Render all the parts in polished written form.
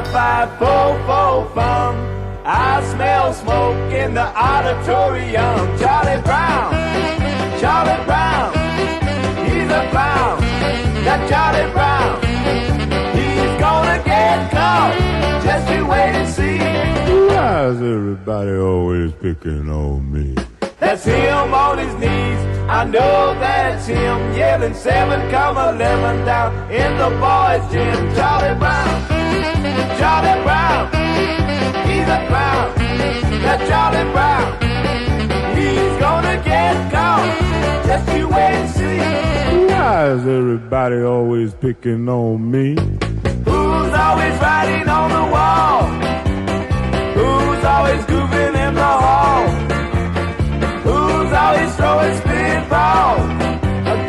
5-5-4-4 fun. I smell smoke in the auditorium. Charlie Brown, Charlie Brown, he's a clown. That Charlie Brown, he's gonna get caught. Just you wait and see. Why is everybody always picking on me? That's him on his knees. I know that's him yelling 7 come 11 down in the boys' gym. Charlie Brown, Charlie Brown, he's a clown. That Charlie Brown, he's gonna get caught. Just you wait and see. Why is everybody always picking on me? Who's always writing on the wall? Who's always goofing in the hall? Who's always throwing spitball?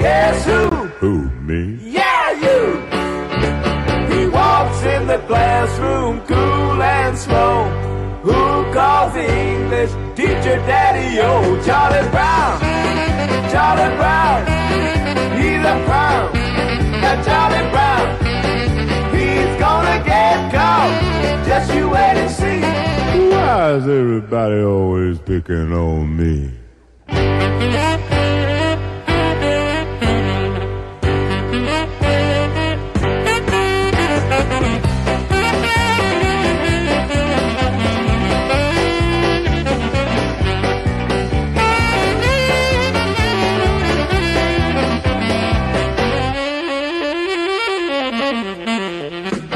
Guess who? Who, me? Yeah, you! He walks in the classroom cool and slow. Who calls the English teacher Daddy-O? Charlie Brown, Charlie Brown, he's a clown. That Charlie Brown, he's gonna get caught. Just you wait and see. Why is everybody always picking on me?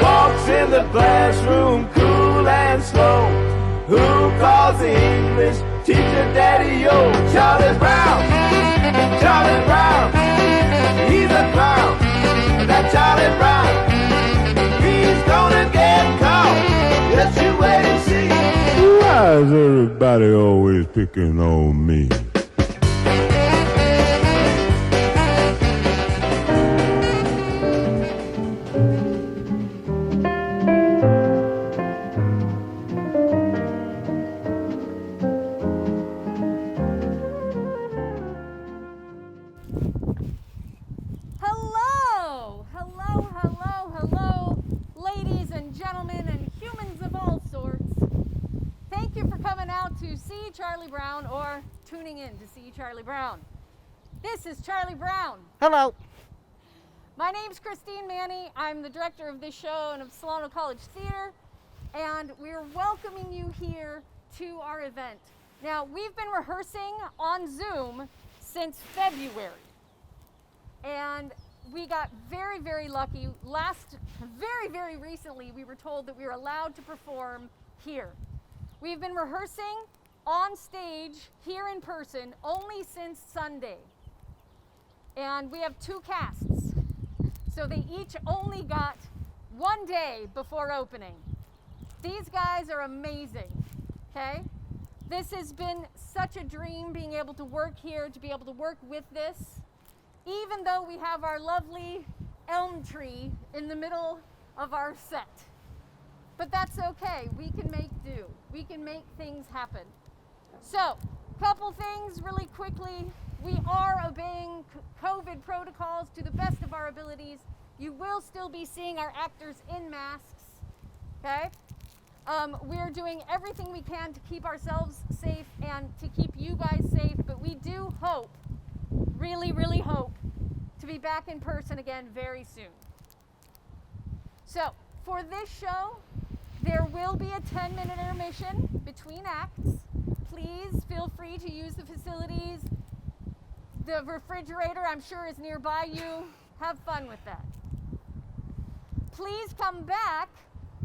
Walks in the classroom cool and slow. Who calls the English teacher Daddy-O? Charlie Brown, Charlie Brown, he's a clown. That Charlie Brown, he's gonna get caught. Just you wait and see. Why is everybody always picking on me? Hello, ladies and gentlemen and humans of all sorts. Thank you for coming out to see Charlie Brown or tuning in to see Charlie Brown. This is Charlie Brown. Hello. My name's Christine Manny. I'm the director of this show and of Solano College Theater, and we're welcoming you here to our event. Now, we've been rehearsing on Zoom since February, and we got very, very lucky. Very recently, we were told that we were allowed to perform here. We've been rehearsing on stage here in person only since Sunday. And we have 2 casts. So they each only got 1 day before opening. These guys are amazing, okay? This has been such a dream being able to work here, to be able to work with this. Even though we have our lovely elm tree in the middle of our set. But that's okay, we can make do. We can make things happen. So, couple things really quickly. We are obeying COVID protocols to the best of our abilities. You will still be seeing our actors in masks, okay? We're doing everything we can to keep ourselves safe and to keep you guys safe, but we do hope, really hope, to be back in person again very soon. So, for this show, there will be a 10-minute intermission between acts. Please feel free to use the facilities. The refrigerator, I'm sure, is nearby you. Have fun with that. Please come back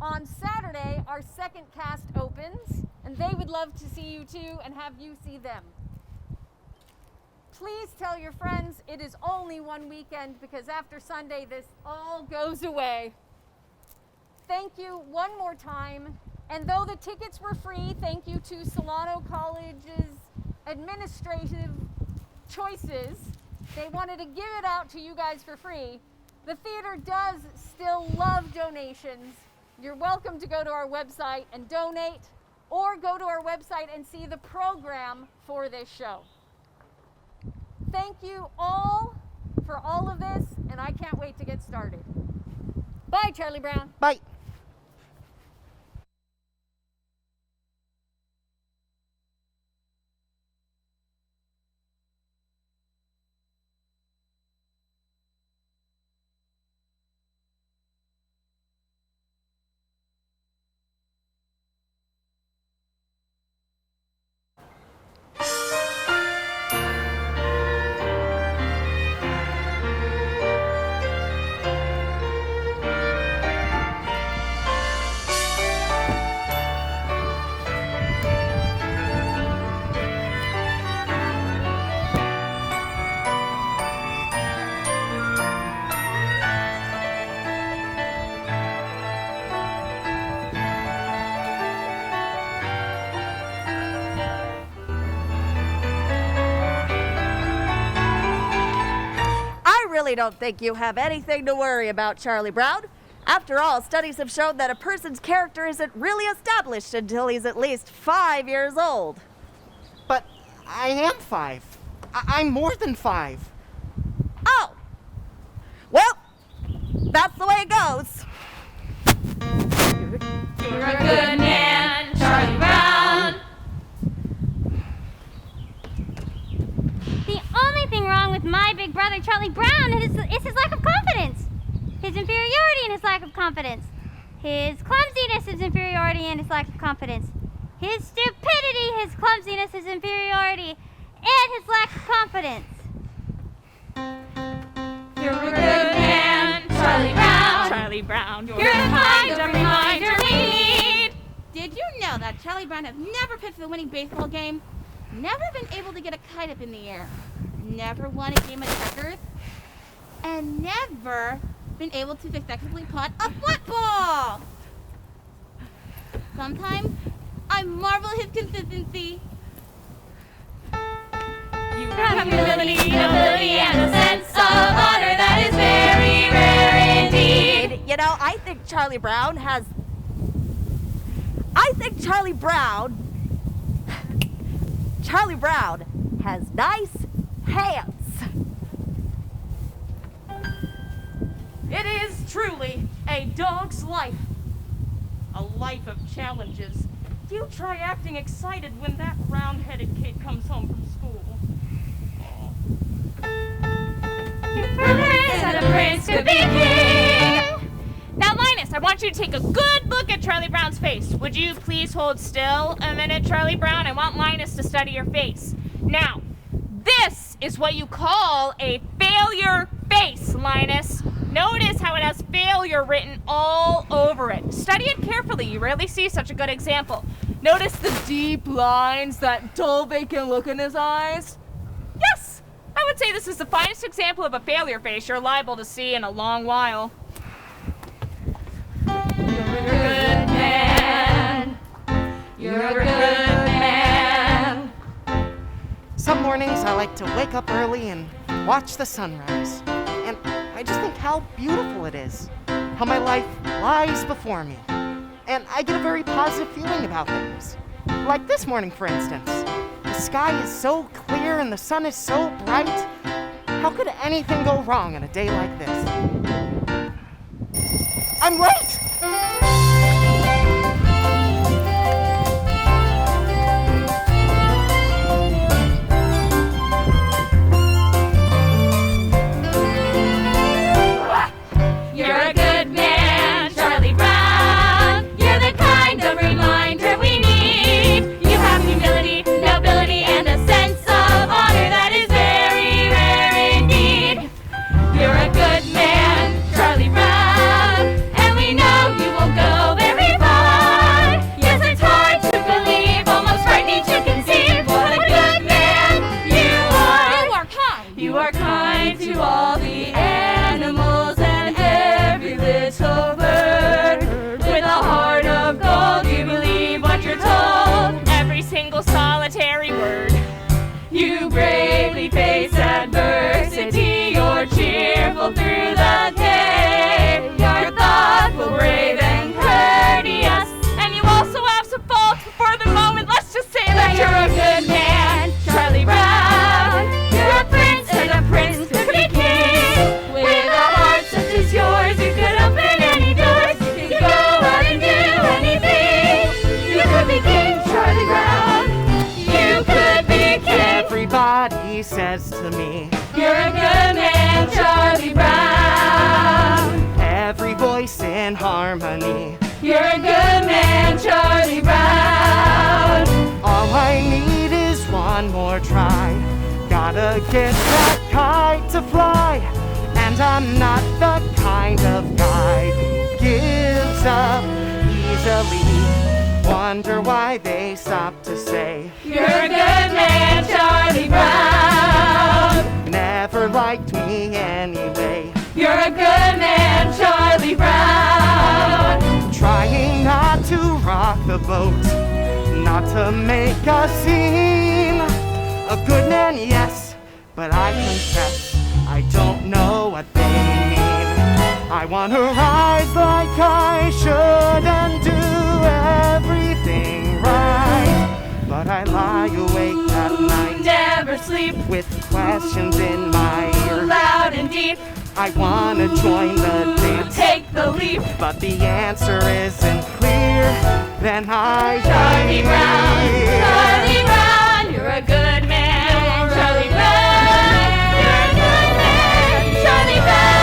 on Saturday. Our second cast opens, and they would love to see you too and have you see them. Please tell your friends it is only one weekend because after Sunday this all goes away. Thank you one more time. And though the tickets were free, thank you to Solano College's administrative choices. They wanted to give it out to you guys for free. The theater does still love donations. You're welcome to go to our website and donate, or go to our website and see the program for this show. Thank you all for all of this, and I can't wait to get started. Bye, Charlie Brown. Bye. really don't think you have anything to worry about, Charlie Brown. After all, studies have shown that a person's character isn't really established until he's at least 5 years old. But I am 5. I'm more than 5. Oh! Well, that's the way it goes. You're a good man, Charlie Brown. The only thing wrong with my big brother, Charlie Brown, is his lack of confidence. His inferiority and his lack of confidence. His clumsiness, his inferiority, and his lack of confidence. His stupidity, his clumsiness, his inferiority, and his lack of confidence. You're a good man, Charlie Brown. Charlie Brown, you're the kind of reminder we need. Did you know that Charlie Brown has never pitched the winning baseball game? Never been able to get a kite up in the air? Never won a game of checkers? And never been able to successfully punt a football? Sometimes I marvel at his consistency. You have humility, nobility, and a sense of honor that is very rare indeed. You know, I think Charlie Brown has nice hands. It is truly a dog's life. A life of challenges. You try acting excited when that round-headed kid comes home from school. Prince and a prince could be king. Now, Linus, I want you to take a good look at Charlie Brown's face. Would you please hold still a minute, Charlie Brown? I want Linus to study your face. Now, this is what you call a failure face, Linus. Notice how it has failure written all over it. Study it carefully. You rarely see such a good example. Notice the deep lines, that dull, vacant look in his eyes. Yes, I would say this is the finest example of a failure face you're liable to see in a long while. You're a good man. You're a good man. Some mornings I like to wake up early and watch the sunrise. And I just think how beautiful it is. How my life lies before me. And I get a very positive feeling about things. Like this morning, for instance. The sky is so clear and the sun is so bright. How could anything go wrong on a day like this? I'm late! You're a good man, Charlie Brown. You're the kind of reminder we need. You have humility, nobility, and a sense of honor that is very rare indeed. You're a good man, Charlie Brown, and we know you will go very far. Yes, it's hard to believe, almost frightening to conceive what a good man you are. You are kind. You are kind to all the animals and every little bird. With a heart of gold, you believe what you're told, every single solitary word. You bravely face adversity, you're cheerful through the day. You're thoughtful, brave, and courteous, and you also have some faults. For the moment, let's just say that you're a good man, Charlie Brown. You're a prince, and a prince could be king. With a heart such as yours, you could open any doors. You could go out and do anything. You could be king, Charlie Brown. You could be king. Everybody says to me, You're a good man, Charlie Brown. every voice in harmony. You're a good man, Charlie Brown. All I need is one more try. Gotta get that kite to fly. And I'm not the kind of guy who gives up easily. Wonder why they stop to say, You're a good man, Charlie Brown. never liked me anyway. You're a good man, Charlie Brown. Trying not to rock the boat, not to make a scene. A good man, yes, but I confess I don't know what they mean. I wanna rise like I should and do everything right, but I lie awake at night, Never sleep, with questions in my ear. loud and deep, I wanna join the dance, take the leap. but the answer isn't clear. Then I Charlie Brown, Charlie Brown, you're a good man. Charlie Brown, you're a good man. Charlie Brown.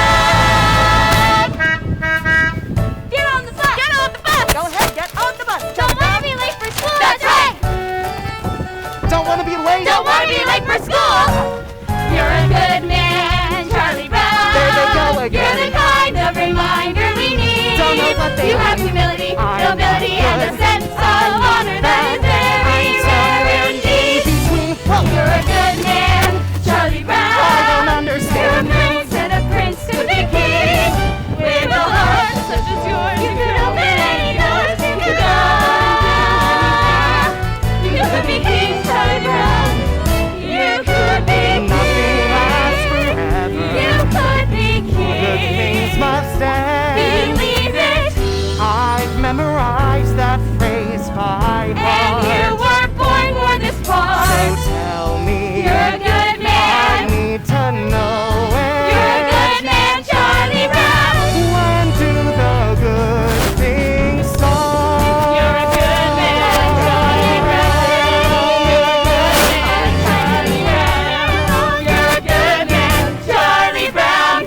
Get on the bus. Get on the bus. Go ahead, get on the bus. Don't want to be late for school. That's right. Don't wanna be late. Don't want to be late for school. You're a good man, Charlie Brown. There they go again. You're the kind of reminder we need. Don't know what they You have mean. humility, I'm nobility, not and a good. sense of honor that is very rare indeed. You're a good man, Charlie Brown. I don't You're a understand. prince and a prince to be king. With a heart such as yours, you could open any doors you could go. You could be king, Charlie Brown. You could be Nothing king. lasts forever. You could be Good things king. must end. Believe it. I've memorized that phrase by And heart. you were born for this So part. tell me, You're a good I man. need to know it. You're a good man, Charlie Brown. When do the good things start? You're a good man, Charlie Brown. You're a good man, Charlie Brown. You're a good man, Charlie Brown.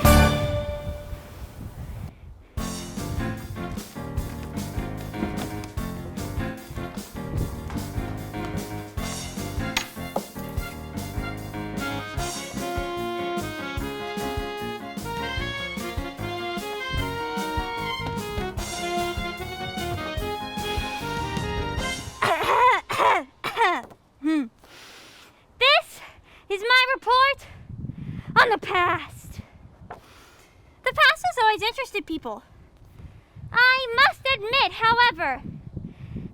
This is my report on the past. The past has always interested people. I must admit, however,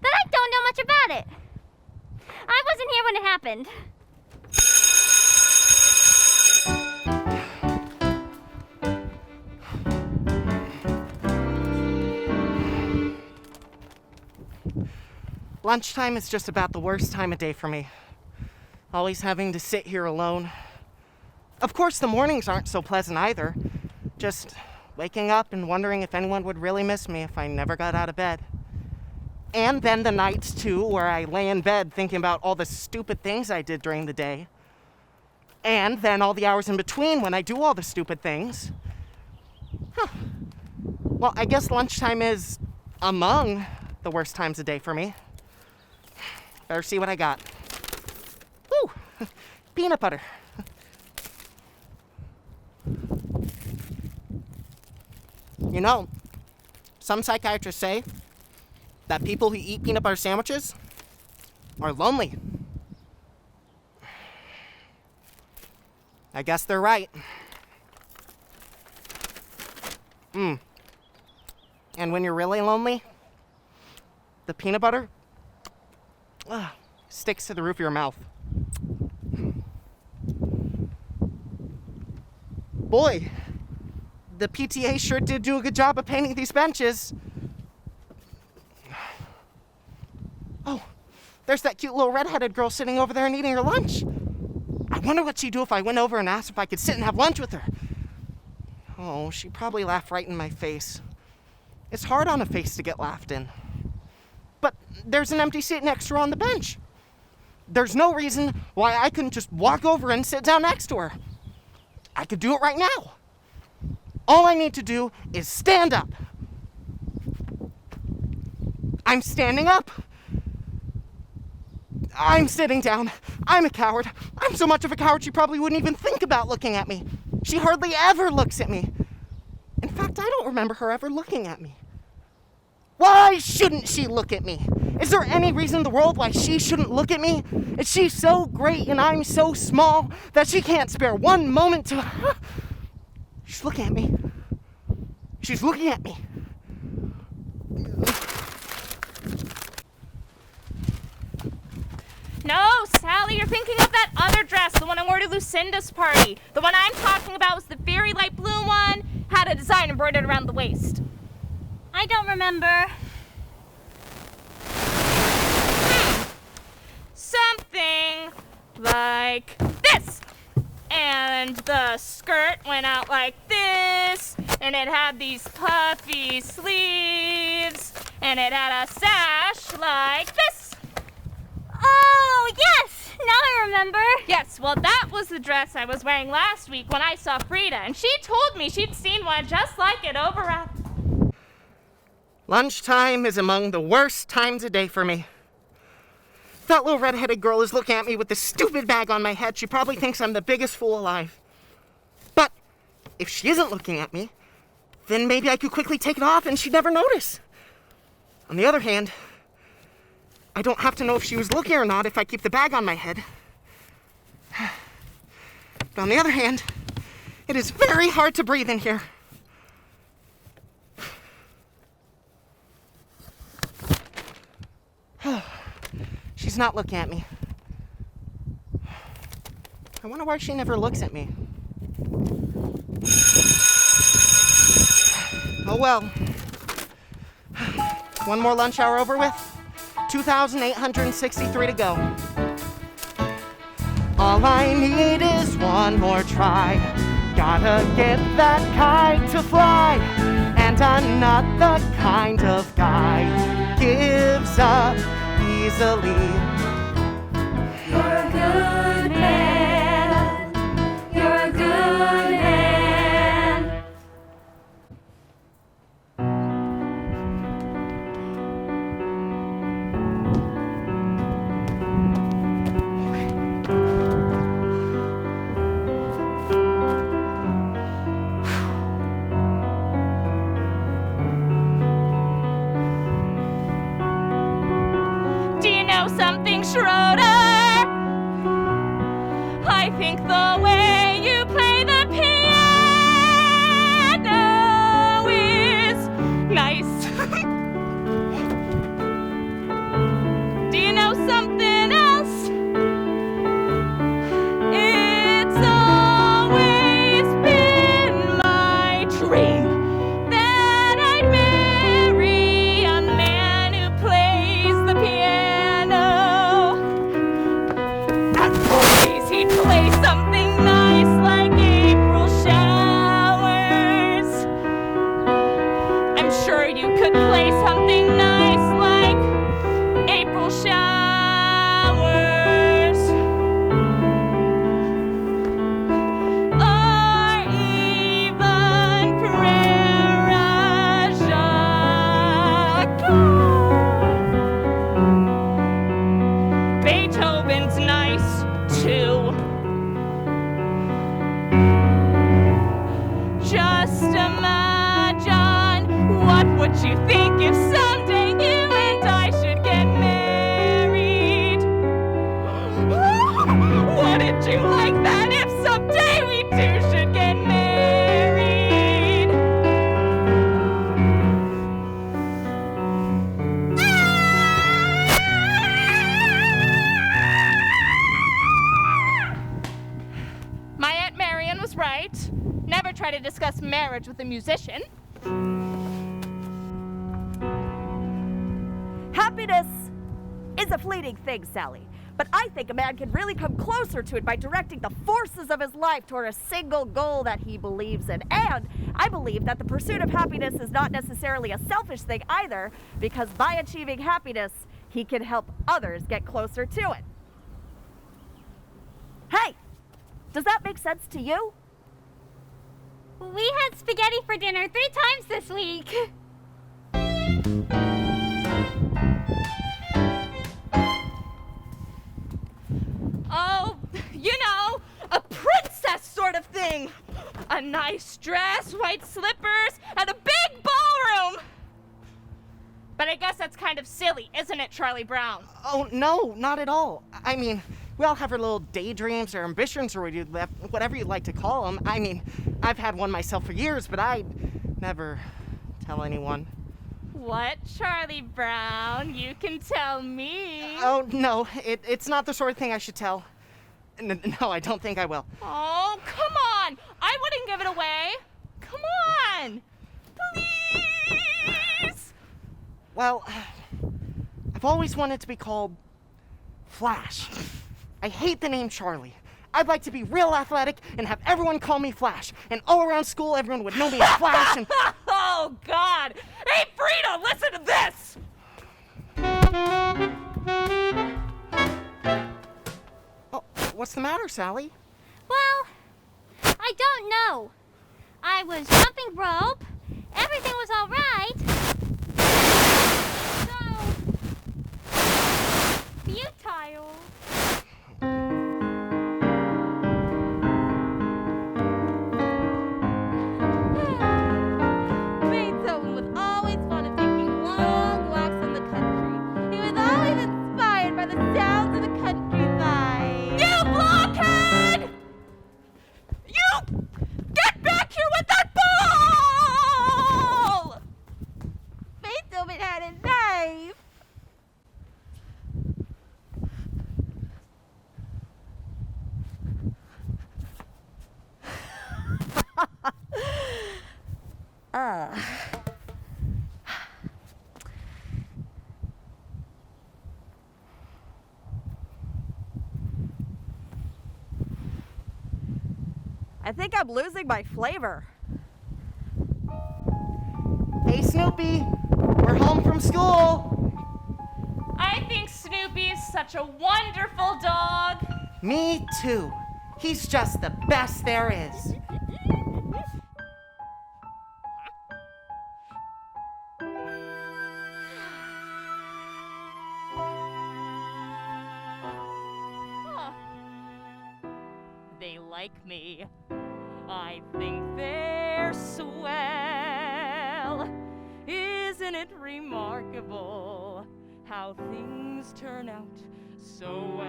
that I don't know much about it. I wasn't here when it happened. Lunchtime is just about the worst time of day for me. Always having to sit here alone. Of course, the mornings aren't so pleasant either. Just waking up and wondering if anyone would really miss me if I never got out of bed. And then the nights, too, where I lay in bed thinking about all the stupid things I did during the day. And then all the hours in between when I do all the stupid things. Well, I guess lunchtime is among the worst times of day for me. Better see what I got. Woo! Peanut butter. You know, some psychiatrists say that people who eat peanut butter sandwiches are lonely. I guess they're right. And when you're really lonely, the peanut butter sticks to the roof of your mouth. Boy, the PTA sure did do a good job of painting these benches. Oh, there's that cute little red-headed girl sitting over there and eating her lunch. I wonder what she'd do if I went over and asked if I could sit and have lunch with her. Oh, she'd probably laugh right in my face. It's hard on a face to get laughed in. But there's an empty seat next to her on the bench. There's no reason why I couldn't just walk over and sit down next to her. I could do it right now. All I need to do is stand up. I'm standing up. I'm sitting down. I'm a coward. I'm so much of a coward she probably wouldn't even think about looking at me. She hardly ever looks at me. In fact, I don't remember her ever looking at me. Why shouldn't she look at me? Is there any reason in the world why she shouldn't look at me? Is she so great and I'm so small that she can't spare one moment to... She's looking at me. She's looking at me. No, Sally. Sally, you're thinking of that other dress, the one I wore to Lucinda's party. The one I'm talking about was the very light blue one, had a design embroidered around the waist. I don't remember. Something like this. And the skirt went out like this, and it had these puffy sleeves, and it had a sash like this. Oh, yes! Now I remember. Yes, well, that was the dress I was wearing last week when I saw Frida, and she told me she'd seen one just like it over at... Lunchtime is among the worst times of day for me. That little red-headed girl is looking at me with this stupid bag on my head. She probably thinks I'm the biggest fool alive. But if she isn't looking at me, then maybe I could quickly take it off and she'd never notice. On the other hand, I don't have to know if she was looking or not if I keep the bag on my head. But on the other hand, it is very hard to breathe in here. She's not looking at me. I wonder why she never looks at me. Oh well. One more lunch hour over with. 2,863 to go. All I need is one more try. Gotta get that kite to fly. And I'm not the kind of guy gives up easily. You're a good man. You're a good man. Do you know something, Schroeder? I think the way you play the piano is nice. Do you know something else? It's always been my dream that I'd marry a man who plays the piano. As always, he'd play something nice like April showers. I'm sure you could play something nice like April showers. Or even Prairie Jacques. Beethoven's nice too. Just imagine, what would you think if someday you and I should get married? Wouldn't you like that if someday we two should get married? My Aunt Marion was right. Never try to discuss marriage with a musician. Happiness is a fleeting thing, Sally. But I think a man can really come closer to it by directing the forces of his life toward a single goal that he believes in. And I believe that the pursuit of happiness is not necessarily a selfish thing either, because by achieving happiness, he can help others get closer to it. Hey, does that make sense to you? We had spaghetti for dinner 3 times this week. Oh, you know, a princess sort of thing. A nice dress, white slippers, and a big ballroom. But I guess that's kind of silly, isn't it, Charlie Brown? Oh, no, not at all. I mean, we all have our little daydreams or ambitions or whatever you'd like to call them. I mean, I've had one myself for years, but I'd never tell anyone. What, Charlie Brown? You can tell me. Oh, no, it's not the sort of thing I should tell. No, I don't think I will. Oh, come on! I wouldn't give it away. Come on! Please! Well, I've always wanted to be called Flash. I hate the name Charlie. I'd like to be real athletic and have everyone call me Flash. And all around school, everyone would know me as Flash and... Oh, God! Hey, Frida, listen to this! Oh, what's the matter, Sally? Well, I don't know. I was jumping rope. Everything was all right. So, futile. Beethoven was always fond of taking long walks in the country. He was always inspired by the sounds of the countryside. You blockhead! You! Get back here with that ball! Beethoven had a knife. I think I'm losing my flavor. Hey, Snoopy, we're home from school. I think Snoopy is such a wonderful dog. Me too. He's just the best there is. Huh. They like me. I think they're swell. Isn't it remarkable how things turn out so well?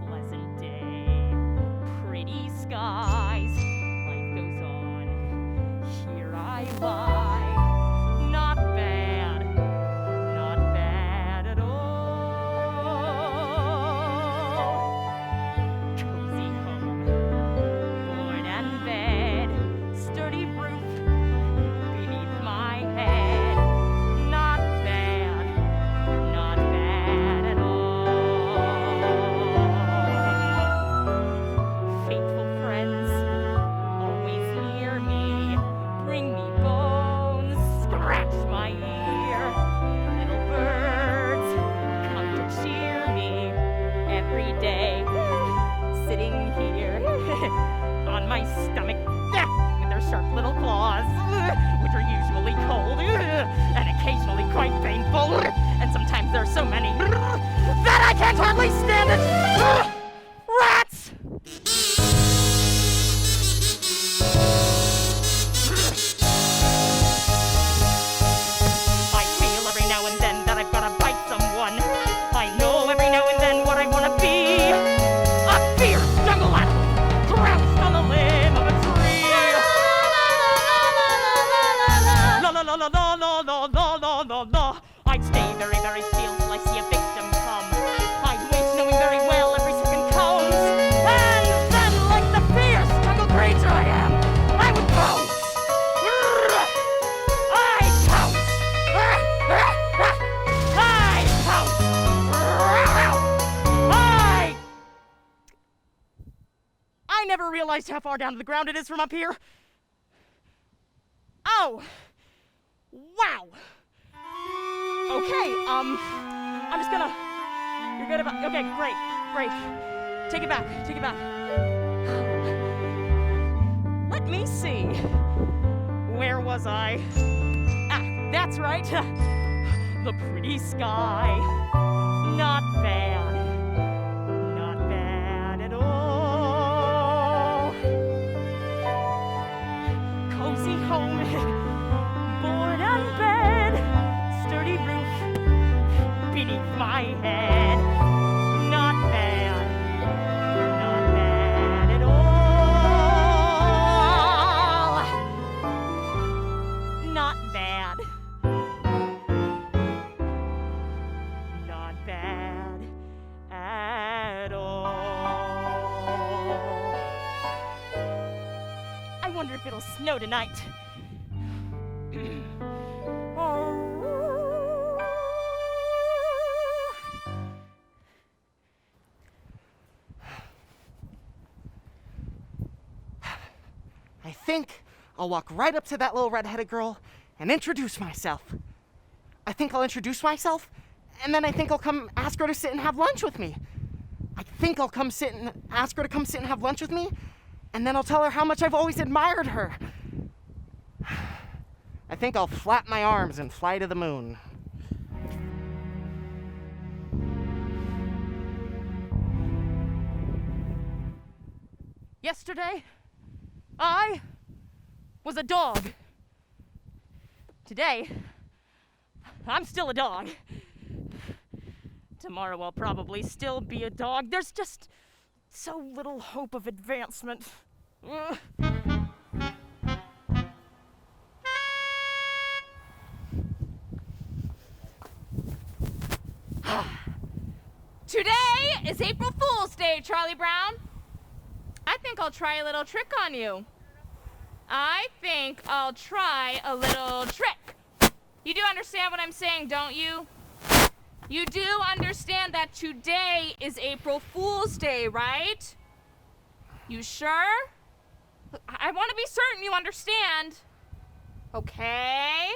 Pleasant day, pretty skies, life goes on. Here I lie, not bad at all. Cozy home, board and bed, sturdy roof beneath my head. Not bad at all. Faithful friends, always near me, bring me bones, scratch my ear. Little birds come to cheer me every day. Sitting here on my stomach with their sharp little claws, which are usually cold and occasionally quite painful. And sometimes there are so many that I can't hardly stand it. Rats! I feel every now and then that I've gotta bite someone. I know every now and then what I wanna be. A fierce jungle animal, crouched on the limb of a tree. La la la la la la la la la la la. I'd stay very, very still till I see a victim come. I'd wait knowing very well every second counts. And then, like the fierce jungle creature I am, I would pounce. I'd pounce. I'd pounce. I never realized how far down to the ground it is from up here. Oh. Wow. Okay, I'm just gonna... You're good about... Okay, great. Take it back. Let me see. Where was I? Ah, that's right. The pretty sky. Not bad at all. Cozy home, board and bed, sturdy roof beneath my head. Not bad it'll snow tonight. I think I'll walk right up to that little red-headed girl and introduce myself. I think I'll introduce myself, and then I think I'll come ask her to sit and have lunch with me. I think I'll come sit and ask her to come sit and have lunch with me, and then I'll tell her how much I've always admired her. I think I'll flap my arms and fly to the moon. Yesterday, I was a dog. Today, I'm still a dog. Tomorrow I'll probably still be a dog. There's just so little hope of advancement. Ugh. Today is April Fool's Day, Charlie Brown. I think I'll try a little trick on you. I think I'll try a little trick. You do understand what I'm saying, don't you? You do understand that today is April Fool's Day, right? You sure? I want to be certain you understand. Okay?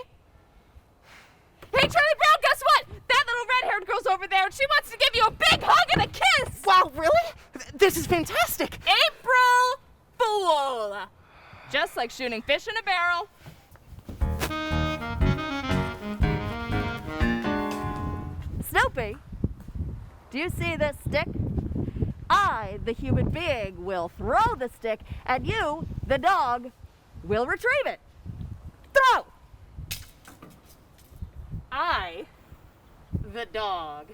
Hey, Charlie Brown, guess what? That little red-haired girl's over there, and she wants to give you a big hug and a kiss! Wow, really? This is fantastic! April Fool! Just like shooting fish in a barrel. Snoopy, do you see this stick? I, the human being, will throw the stick, and you, the dog, will retrieve it. Throw! I, the dog,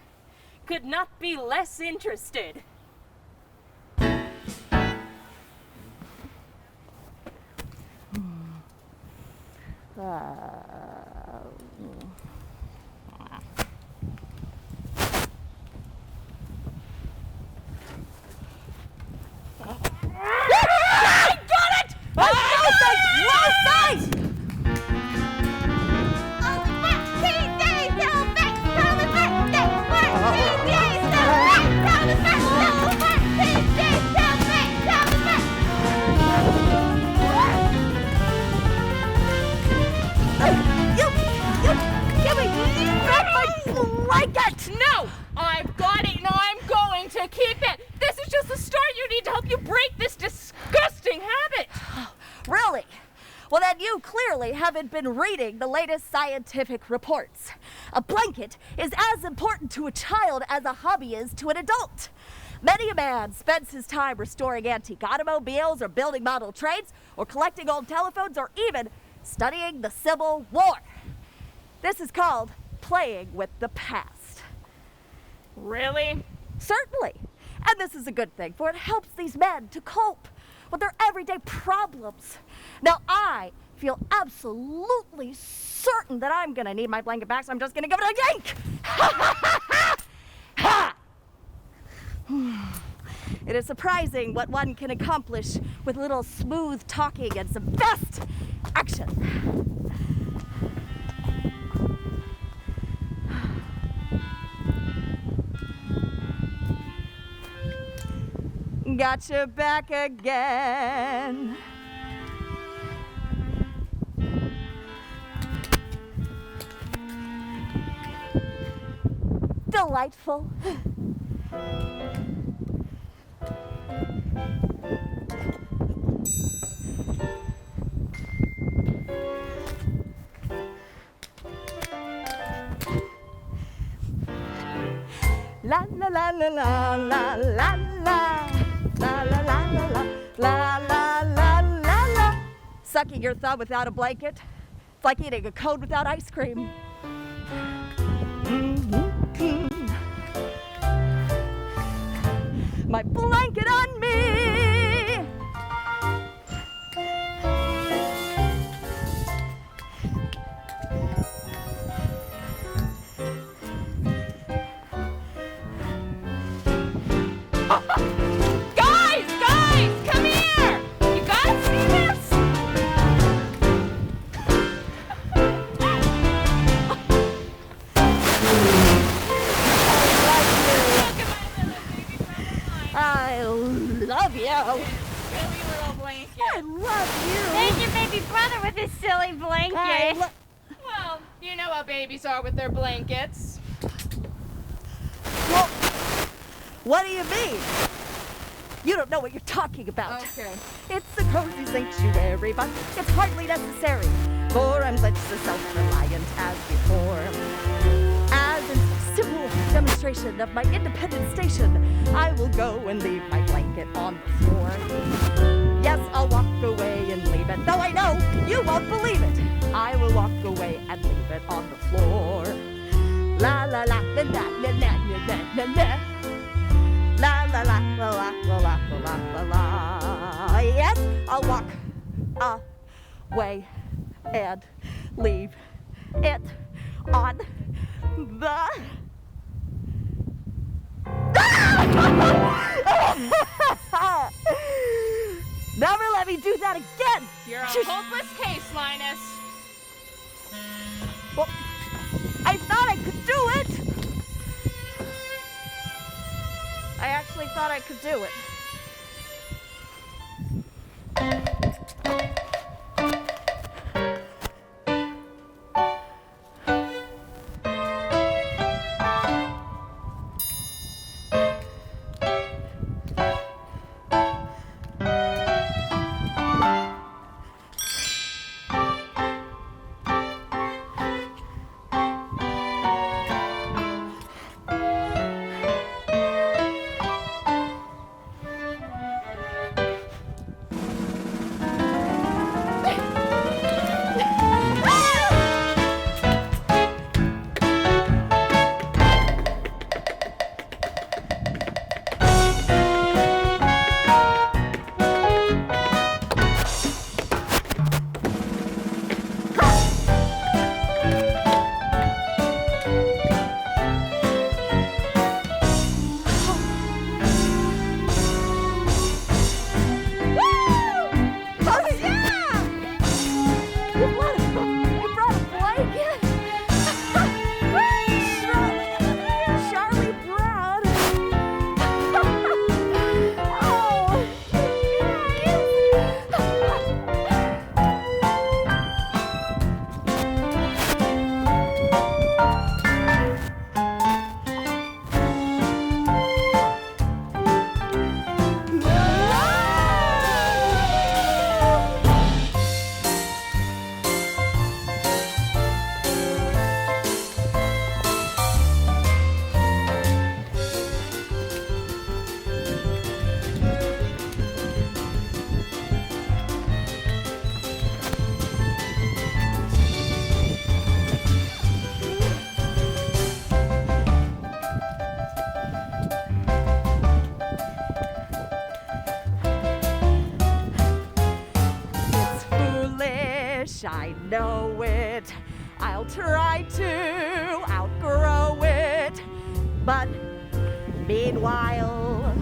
could not be less interested. No! I've got it and I'm going to keep it! This is just the start you need to help you break this disgusting habit! Really? Well, then you clearly haven't been reading the latest scientific reports. A blanket is as important to a child as a hobby is to an adult. Many a man spends his time restoring antique automobiles or building model trains or collecting old telephones or even studying the Civil War. This is called playing with the past. Really? Certainly. And this is a good thing, for it helps these men to cope with their everyday problems. Now, I feel absolutely certain that I'm going to need my blanket back, so I'm just going to give it a yank. Ha! It is surprising what one can accomplish with a little smooth talking and some fast action. Got your back again. Delightful. La la la la la la la la. La la la la la la la la la la. Sucking your thumb without a blanket, it's like eating a cone without ice cream. My blanket on me. Guys, come here! You guys see this? I love you. Silly little blanket. I love you. There's your baby brother with his silly blanket. Well, you know how babies are with their blankets. Well, what do you mean? You don't know what you're talking about. Okay. It's a cozy sanctuary, but it's hardly necessary, for I'm such a self-reliant as before. As a simple demonstration of my independent station, I will go and leave my blanket on the floor. Yes, I'll walk away and leave it, though I know you won't believe it. I will walk away and leave it on the floor. La la la la la la la la la la. La la la la la la la la la la. Yes, I'll walk away and leave it on the. Never let me do that again. You're a hopeless case, Linus. Well, I thought I could do it. I actually thought I could do it. I know it. I'll try to outgrow it. But meanwhile,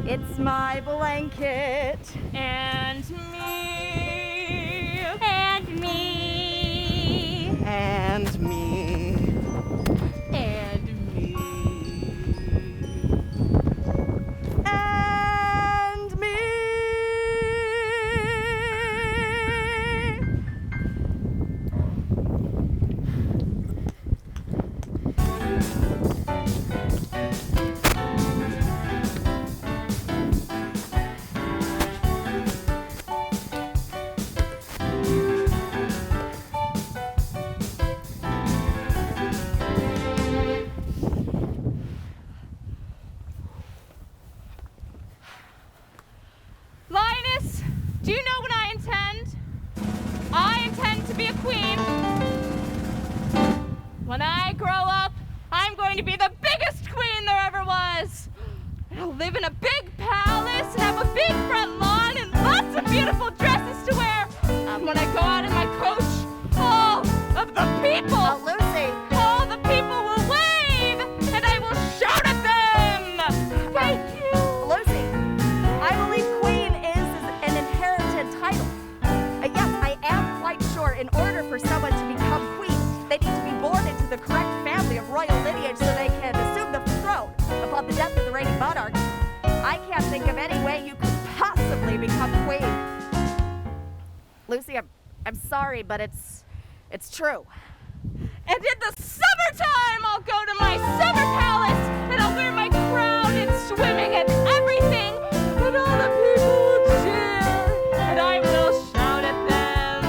it's my blanket. And me. And me. And me. And me. And me. Linus, do you know what I intend? I intend to be a queen. When I grow up, I'm going to be the biggest queen there ever was. I'll live in a big palace and have a big front lawn and lots of beautiful dresses to wear. And when I go out in my coach, all of the people, Lucy. all the people will wave and I will shout at them. Thank you. Lucy, I believe queen is an inherited title. Yes, I am quite sure in order for someone to become queen, they need to be born into the correct family of royal lineage so they can assume the throne upon the death of the reigning monarch. I can't think of any way you could possibly become queen. Lucy, I'm sorry, but it's true. And in the summertime, I'll go to my summer palace, and I'll wear my crown and swimming and everything, and all the people will cheer, and I will shout at them.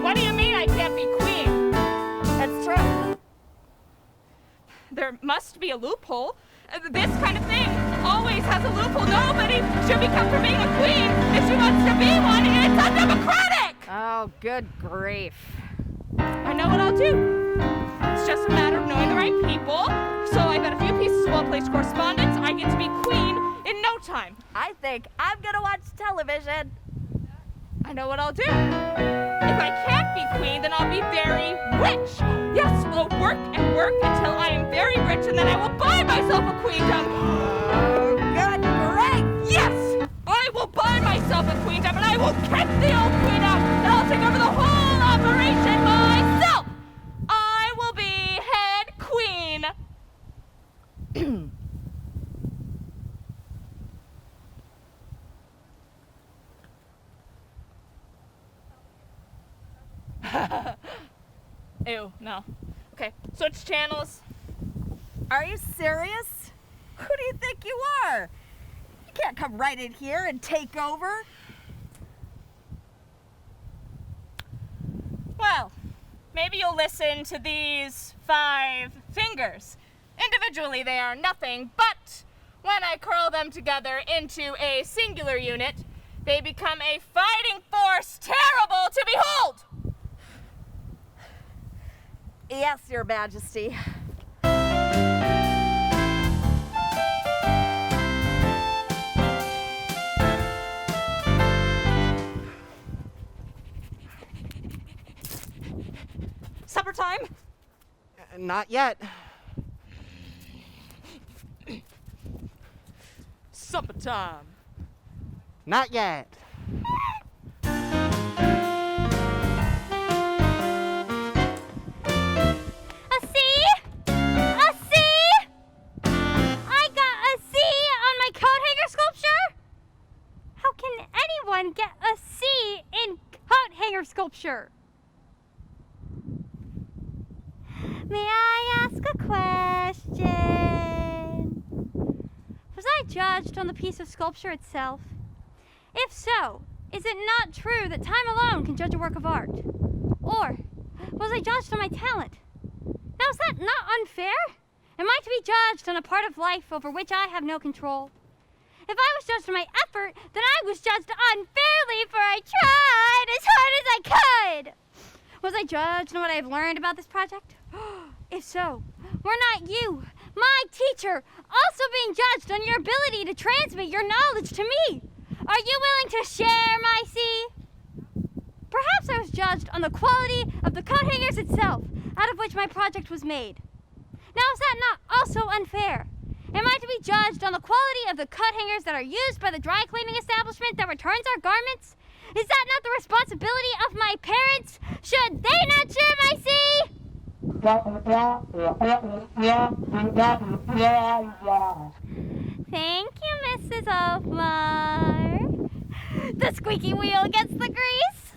What do you mean I can't be queen? It's true. There must be a loophole. This kind of thing always has a loophole. Nobody should become for being a queen if she wants to be one, and it's undemocratic! Oh, good grief. I know what I'll do. It's just a matter of knowing the right people. So I've got a few pieces of well-placed correspondence. I get to be queen in no time. I think I'm gonna watch television. I know what I'll do. If I can't be queen, then I'll be very rich. Yes, we'll work and work until I am very rich, and then I will buy myself a queendom. Oh, good grief. Yes, I will buy myself a queendom, and I will kick the old queen out, and I'll take over the whole operation myself. I will be head queen. Ew, no. Okay, switch channels. Are you serious? Who do you think you are? You can't come right in here and take over. Well, maybe you'll listen to these 5 fingers. Individually, they are nothing, but when I curl them together into a singular unit, they become a fighting force terrible to behold! Yes, Your Majesty. Supper time? Not yet. Supper time. Not yet. Get a C in coat hanger sculpture. May I ask a question? Was I judged on the piece of sculpture itself? If so, is it not true that time alone can judge a work of art? Or was I judged on my talent? Now, is that not unfair? Am I to be judged on a part of life over which I have no control? If I was judged on my effort, then I was judged unfairly, for I tried as hard as I could. Was I judged on what I have learned about this project? If so, were not you, my teacher, also being judged on your ability to transmit your knowledge to me? Are you willing to share my C? Perhaps I was judged on the quality of the coat hangers itself, out of which my project was made. Now, is that not also unfair? Am I to be judged on the quality of the coat hangers that are used by the dry cleaning establishment that returns our garments? Is that not the responsibility of my parents? Should they not share my C? Thank you, Mrs. Alfmar. The squeaky wheel gets the grease.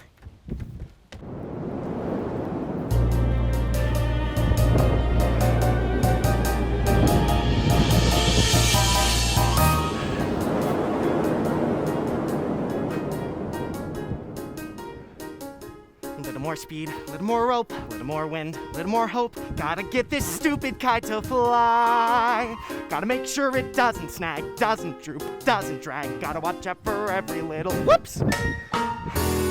A little more speed, a little more rope, a little more wind, a little more hope. Gotta get this stupid kite to fly. Gotta make sure it doesn't snag, doesn't droop, doesn't drag. Gotta watch out for every little whoops. A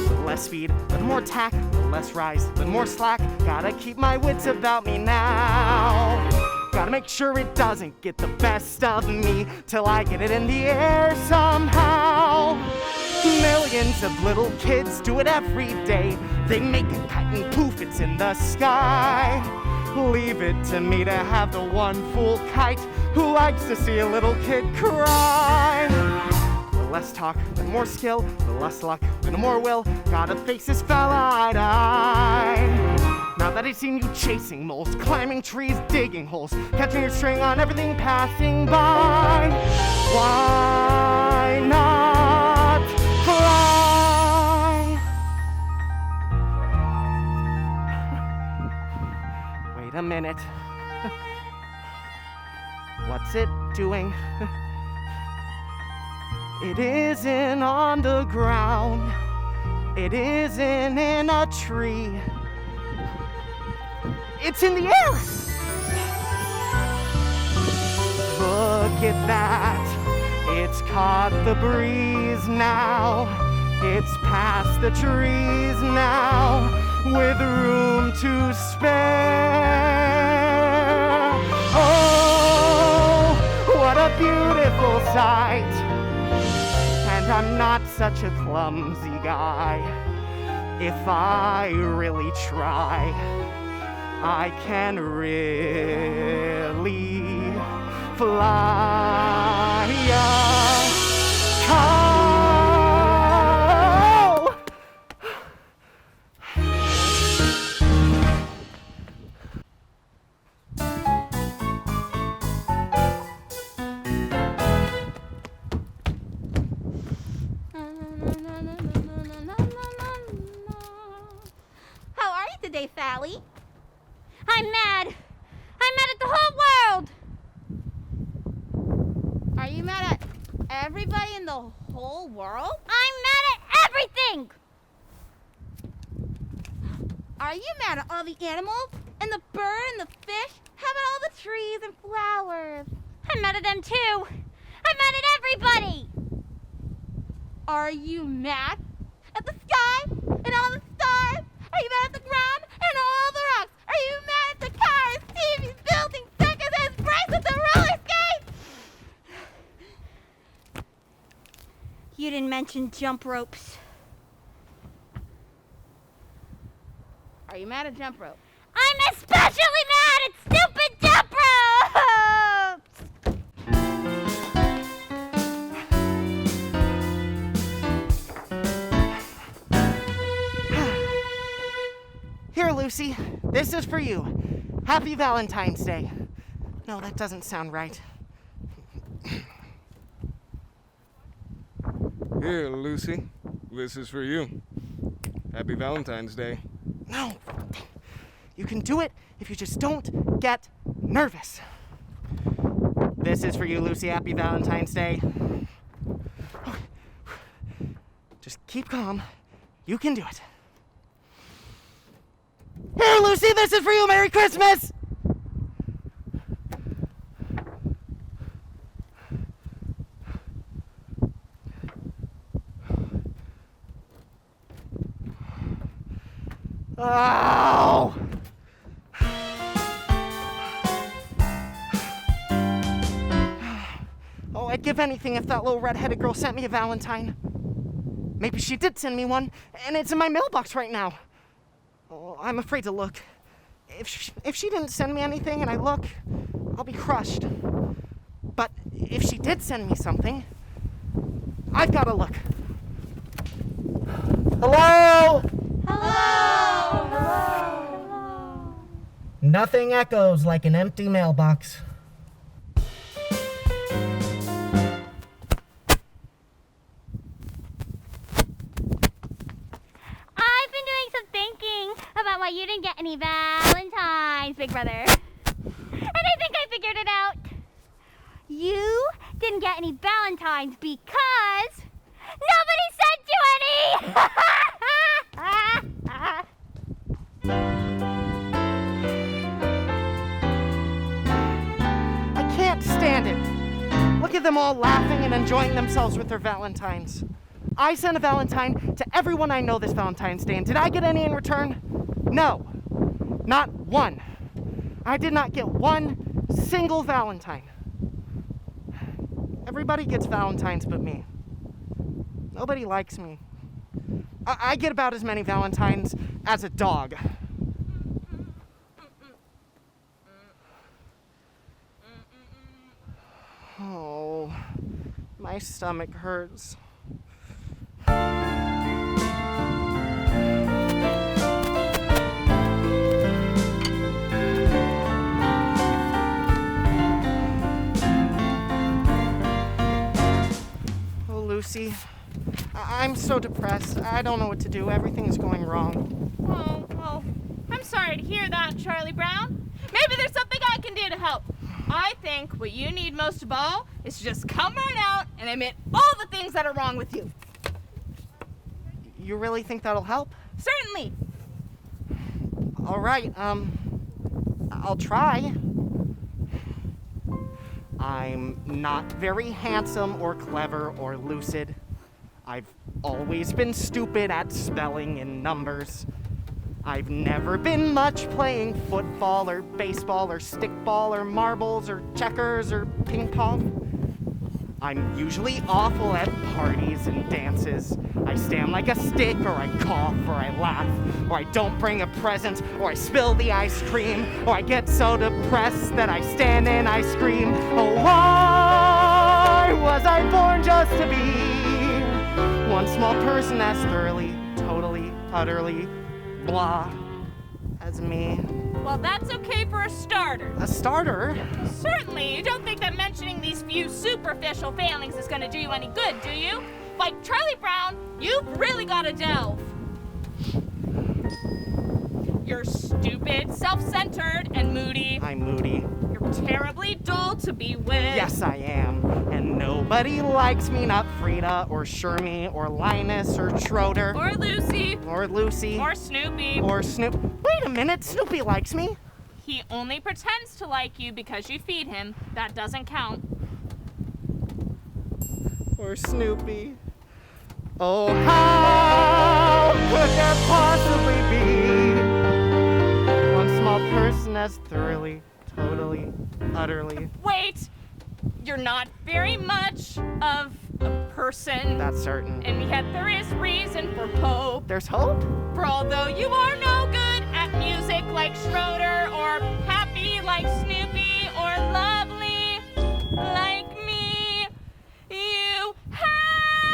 little less speed, a little more tack, a little less rise, a little more slack. Gotta keep my wits about me now. Gotta make sure it doesn't get the best of me till I get it in the air somehow. Millions of little kids do it every day. They make a kite and poof, it's in the sky. Leave it to me to have the one fool kite who likes to see a little kid cry. A little less talk, a little more skill, a little less luck, a little more will. Gotta face this fella eye to eye. Now that I've seen you chasing moles, climbing trees, digging holes, catching your string on everything passing by. Why not fly? Wait a minute. What's it doing? It isn't on the ground. It isn't in a tree. It's in the air. Look at that. It's caught the breeze now. It's past the trees now, with room to spare. Oh, what a beautiful sight. And I'm not such a clumsy guy. If I really try, I can really fly a kite. How are you today, Sally? I'm mad. I'm mad at the whole world. Are you mad at everybody in the whole world? I'm mad at everything. Are you mad at all the animals and the bird and the fish? How about all the trees and flowers? I'm mad at them too. I'm mad at everybody. Are you mad at the sky and all the stars? Are you mad at the ground and all the rocks? Are you mad at the cars, TVs, buildings, circuses, bracelets, and roller skates? You didn't mention jump ropes. Are you mad at jump rope? I'm especially mad at stupid jump ropes! Here, Lucy, this is for you. Happy Valentine's Day. No, that doesn't sound right. Here, Lucy, this is for you. Happy Valentine's Day. No, you can do it if you just don't get nervous. This is for you, Lucy. Happy Valentine's Day. Just keep calm. You can do it. Here, Lucy, this is for you. Merry Christmas! Oh! Oh, I'd give anything if that little red-headed girl sent me a Valentine. Maybe she did send me one, and it's in my mailbox right now. Oh, I'm afraid to look. If she didn't send me anything and I look, I'll be crushed. But if she did send me something, I've got to look. Hello? Hello! Hello. Nothing echoes like an empty mailbox. I've been doing some thinking about why you didn't get any Valentines, Big Brother. And I think I figured it out. You didn't get any Valentines because nobody sent you any! I can't stand it. Look at them all laughing and enjoying themselves with their Valentines. I sent a Valentine to everyone I know this Valentine's Day, and did I get any in return? No, not one. I did not get one single Valentine. Everybody gets Valentines but me. Nobody likes me. I get about as many Valentines as a dog. Oh, my stomach hurts. Lucy. I'm so depressed. I don't know what to do. Everything is going wrong. Oh, well, I'm sorry to hear that, Charlie Brown. Maybe there's something I can do to help. I think what you need most of all is to just come right out and admit all the things that are wrong with you. You really think that'll help? Certainly. All right, I'll try. I'm not very handsome or clever or lucid. I've always been stupid at spelling and numbers. I've never been much playing football or baseball or stickball or marbles or checkers or ping pong. I'm usually awful at parties and dances. I stand like a stick, or I cough, or I laugh, or I don't bring a present, or I spill the ice cream, or I get so depressed that I stand and I scream. Oh, why was I born just to be one small person as thoroughly, totally, utterly blah as me? Well, that's okay for a starter. A starter? Certainly. You don't think that mentioning these few superficial failings is going to do you any good, do you? Like Charlie Brown, you've really got to delve. You're stupid, self-centered, and moody. I'm moody. You're terribly dull to be with. Yes, I am. And nobody likes me, not Frida, or Shermie, or Linus, or Schroeder. Or Lucy. Or Lucy. Or Snoopy. Or Snoop. Wait a minute, Snoopy likes me. He only pretends to like you because you feed him. That doesn't count. Or Snoopy. Oh, how could there possibly be one small person as thoroughly, totally, utterly... Wait! You're not very much of a person. That's certain. And yet there is reason for hope. There's hope? For although you are no good at music like Schroeder, or happy like Snoopy, or lovely like me, you have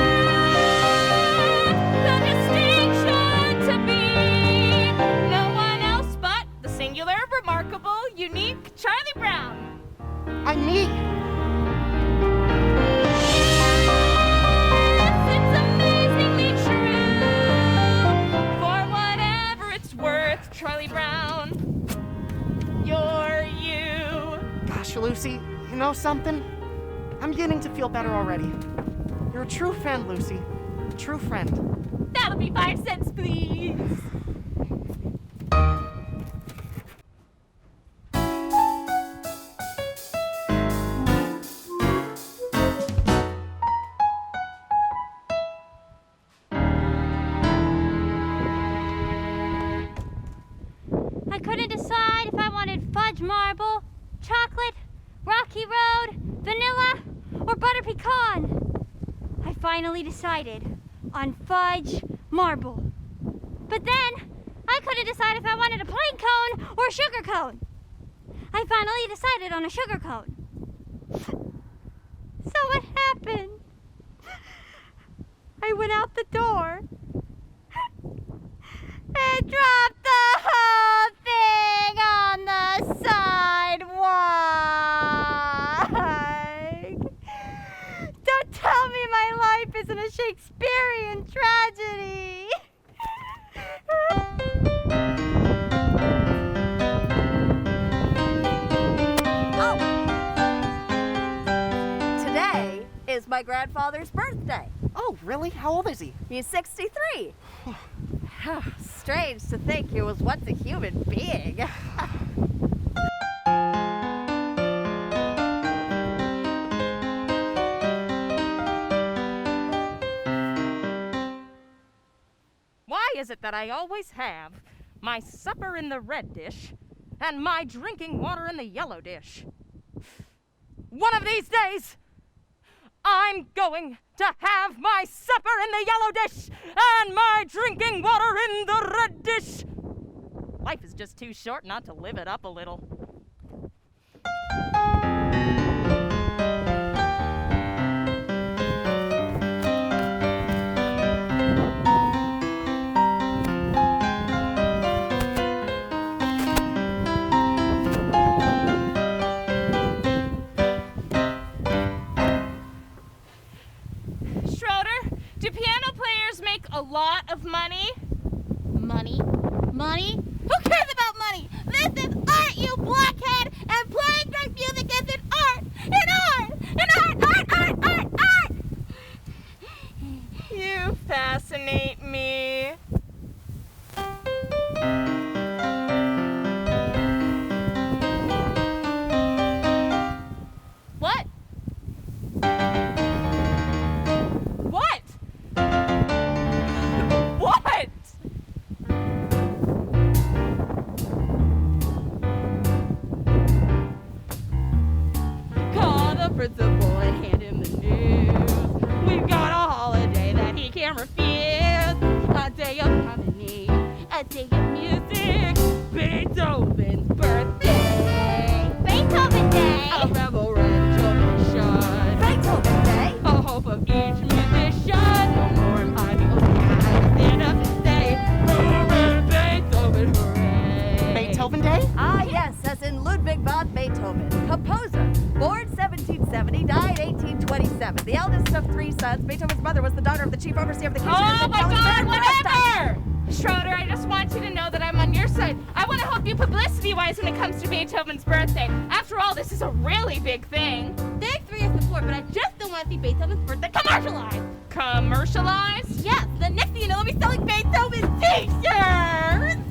the distinction to be no one else but the singular, remarkable, unique Charlie Brown. I'm me. It's amazingly true. For whatever it's worth, Charlie Brown, you're you. Gosh, Lucy, you know something? I'm beginning to feel better already. You're a true friend, Lucy. A true friend. That'll be 5 cents, please. I couldn't decide if I wanted fudge marble, chocolate, rocky road, vanilla, or butter pecan. I finally decided on fudge marble. But then, I couldn't decide if I wanted a plain cone or a sugar cone. I finally decided on a sugar cone. So what happened? I went out the door and dropped the whole thing on the sidewalk. Don't tell me my life isn't a Shakespearean tragedy. Oh! Today is my grandfather's birthday. Oh, really? How old is he? He's 63. Strange to think he was once a human being. Why is it that I always have my supper in the red dish and my drinking water in the yellow dish? One of these days, I'm going to have my supper in the yellow dish and my drinking water in the red dish. Life is just too short not to live it up a little. Schroeder, a lot of money? Money? Money? Who cares about money? This is art, you blockhead! And playing great music is an art! An art! An art! Art! You fascinate me. What? What? What? Call the principal and hand him the news. We've got a holiday that he can't refuse. A day of harmony, a day of music. Beethoven's birthday. Beethoven Day. A reverential mission. Beethoven Day. A hope of each musician. No more I stand up and say, hooray, Beethoven, hooray. Beethoven Day? Ah, yes, as in Ludwig van Beethoven, composer, born 1770, died 1827. The eldest of 3 sons, Beethoven's mother was the daughter of the chief overseer of the kitchen. Oh my God, whatever! Schroeder, I just want you to know that I'm on your side. I want to help you publicity-wise when it comes to Beethoven's birthday. After all, this is a really big thing. Thanks for your support, but I just don't want to see Beethoven's birthday commercialized. Commercialized? Yes, the next thing you know, I'll be selling Beethoven t-shirts!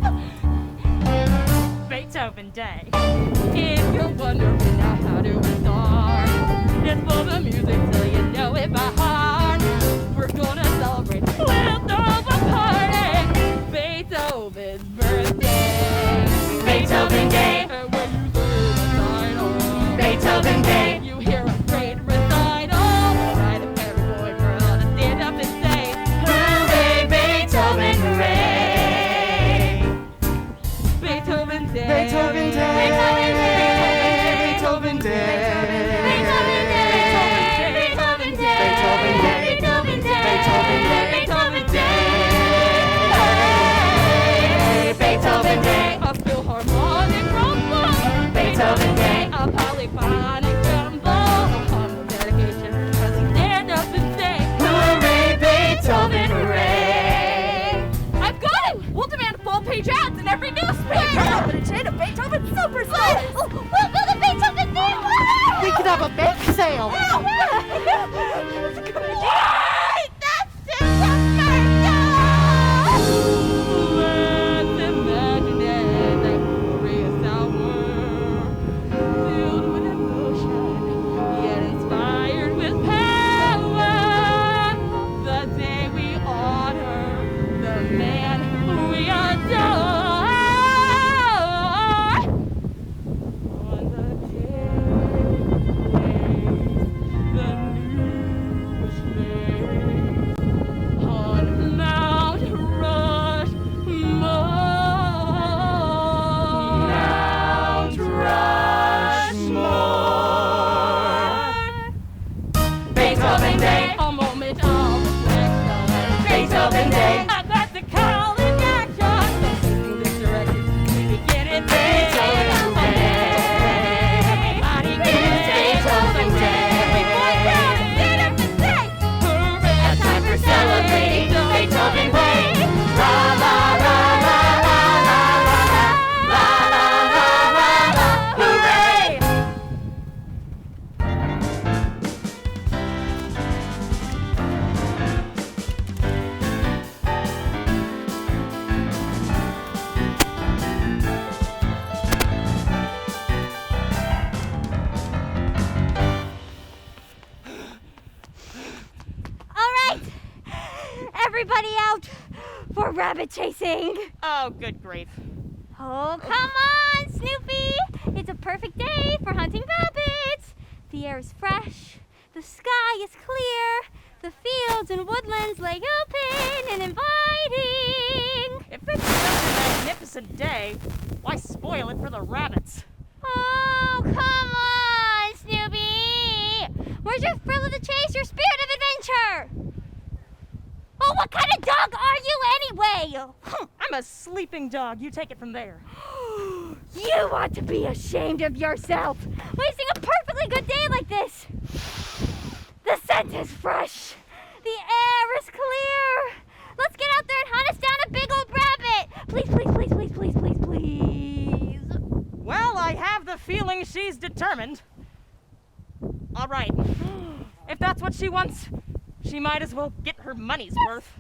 Beethoven Day. If you're wondering now how do we start, it's for the music till you know it by heart. We're gonna celebrate with a party, Beethoven's birthday. Beethoven Day. And when you hear the recital, Beethoven Day. you hear a great recital. Right, a pair of boy girl to stand up and say, Hooray, Beethoven, hooray. Beethoven Day. Beethoven Day. Beethoven Day. Beethoven Day. Beethoven Day. Beethoven Day. Beethoven Day. Beethoven Day. Beethoven Day. Beethoven Day. Beethoven Day. A philharmonic rumble. Beethoven Day. A polyphonic rumble. A humble dedication as we stand up and say, Hooray, Beethoven, hooray. I've got it! We'll demand full-page ads in every newspaper! Beethoven and chain of Beethoven superstars. We'll go to Beethoven Day. We could have a bake sale. Wait! That's just a murder! Let's imagine it, that glorious hour, filled with emotion, yet inspired with power. The day we honor the man we adore. On the the news made on Mount Rushmore. Mount Rushmore. Beethoven Day. A moment of reflection. Beethoven Day. A classic call in action. In this direction, we begin it. Beethoven Day. Everybody get Beethoven Day. Everyone down and stand up and say, hooray! A time for celebrating Beethoven Day. La la la la la la la la la la la. Hooray! All right. Everybody out for rabbit chasing. Oh, good grief. Oh, come on, Snoopy. It's a perfect day for hunting rabbits. The air is fresh. The sky is clear. The fields and woodlands lay open and inviting. If it's such a magnificent day, why spoil it for the rabbits? Oh, come on, Snoopy. Where's your thrill of the chase, your spirit of adventure? Oh, what kind of dog are you anyway? I'm a sleeping dog. You take it from there. You ought to be ashamed of yourself, wasting a perfectly good day like this. The scent is fresh. The air is clear. Let's please, please, please, please, please, please, please. Well, I have the feeling she's determined. All right. If that's what she wants, she might as well get her money's worth.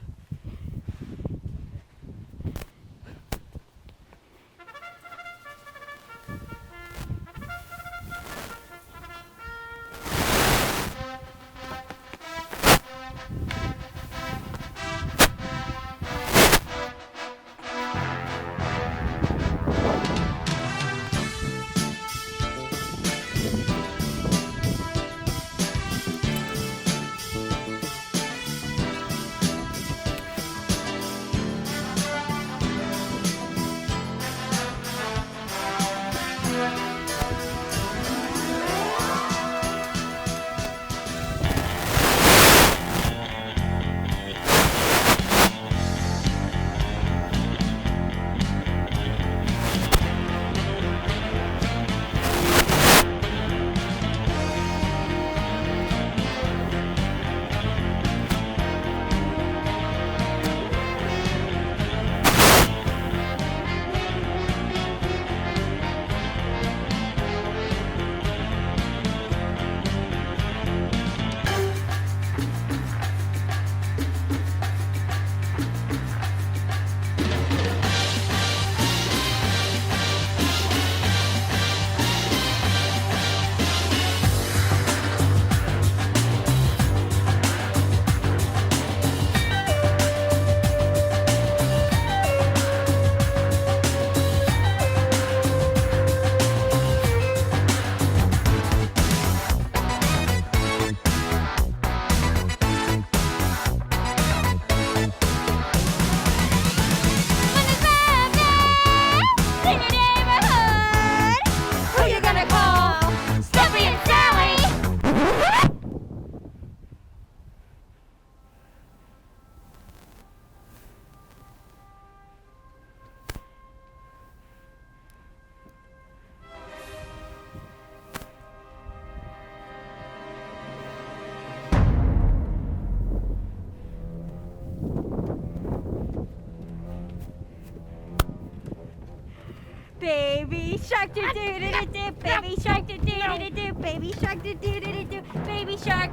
Baby shark do do do do do, baby shark do do do do do, baby shark do do do do do, baby shark.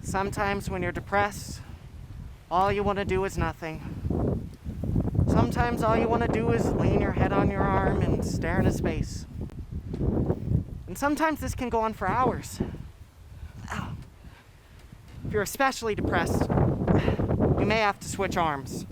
Sometimes when you're depressed, all you want to do is nothing. Sometimes all you want to do is lean your head on your arm and stare into space. And sometimes this can go on for hours. If you're especially depressed, you may have to switch arms.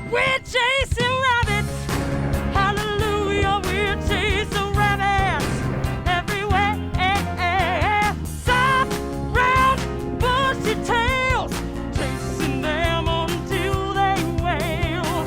We're chasing rabbits, hallelujah, we're chasing rabbits everywhere. Soft, round, bushy tails, chasing them until they wail.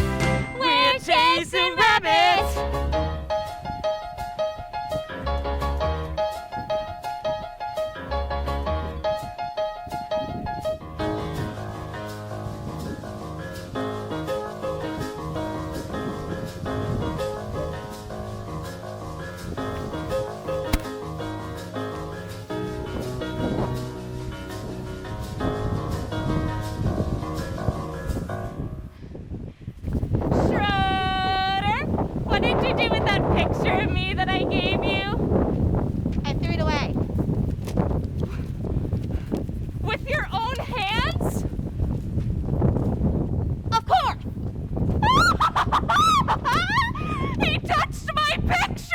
do with that picture of me that I gave you? I threw it away. With your own hands? Of course! He touched my picture!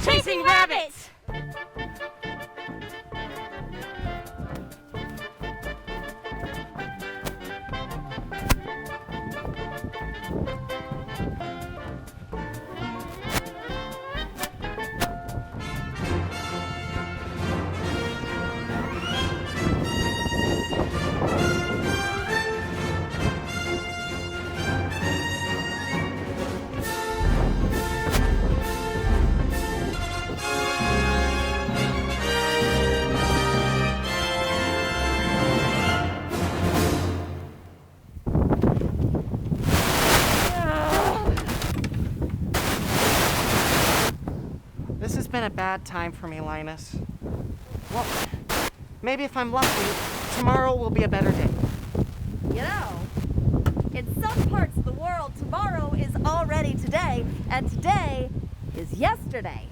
Chasing rabbits! This has been a bad time for me, Linus. Well, maybe if I'm lucky, tomorrow will be a better day. You know, in some parts of the world, tomorrow is already today, and today is yesterday.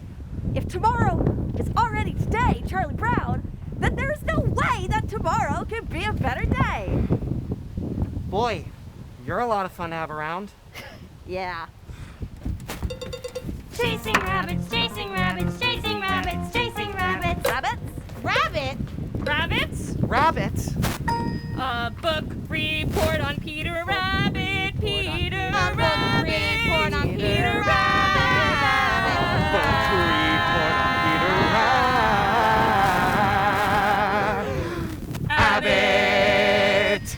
If tomorrow is already today, Charlie Brown, then there's no way that tomorrow can be a better day. Boy, you're a lot of fun to have around. Yeah. Chasing rabbits, chasing rabbits, chasing rabbits, chasing rabbits. Rabbits? Rabbit? Rabbits? Rabbits? A book report on Peter Rabbit, Peter A book Rabbit, report on Peter Rabbit. Book report on Peter Rabbit.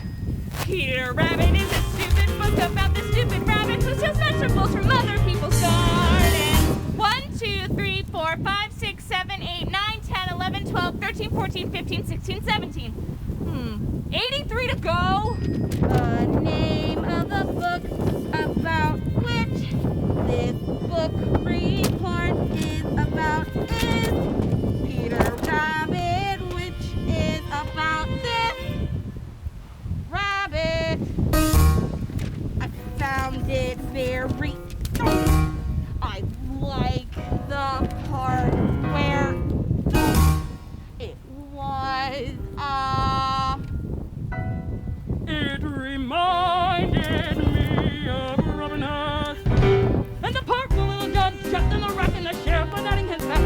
Peter Rabbit is a stupid book about the stupid rabbit who steals vegetables from other people's gardens. 1, 2, 3, 4, 5, 6, 7, 8, 9, 10, 11, 12, 13, 14, 15, 16, 17. 83 to go. The name of the book about which this book report is about is Peter Rabbit, which is about this rabbit. I found it very I like the part where it was It reminded me of Robin Hood. And the part where Little John trapped in the rock and the sheriff was adding his back.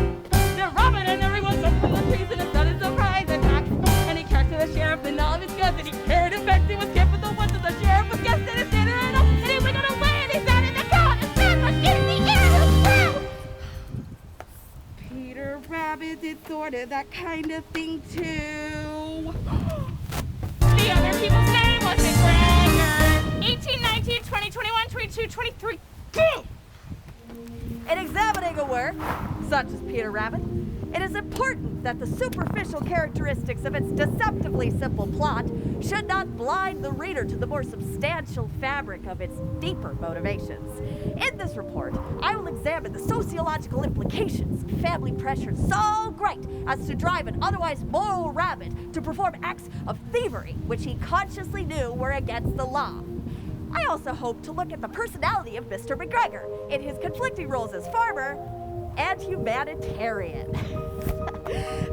The Robin and everyone jumped from the trees and it started a surprise attack. And he crashed to the sheriff and all of his guns and he carried him back to his camp with the woods and the sheriff was guessing and standing right up and he wiggled away and he sat in the car and stand was in the air. Peter Rabbit did sort of that kind of thing too. The other people's name was McGregor. 18, 19, 20, 21, 22, 23. Go! In examining a work, such as Peter Rabbit, it is important that the superficial characteristics of its deceptively simple plot should not blind the reader to the more substantial fabric of its deeper motivations. In this report, I will examine the sociological implications of family pressure so great as to drive an otherwise moral rabbit to perform acts of thievery which he consciously knew were against the law. I also hope to look at the personality of Mr. McGregor in his conflicting roles as farmer and humanitarian.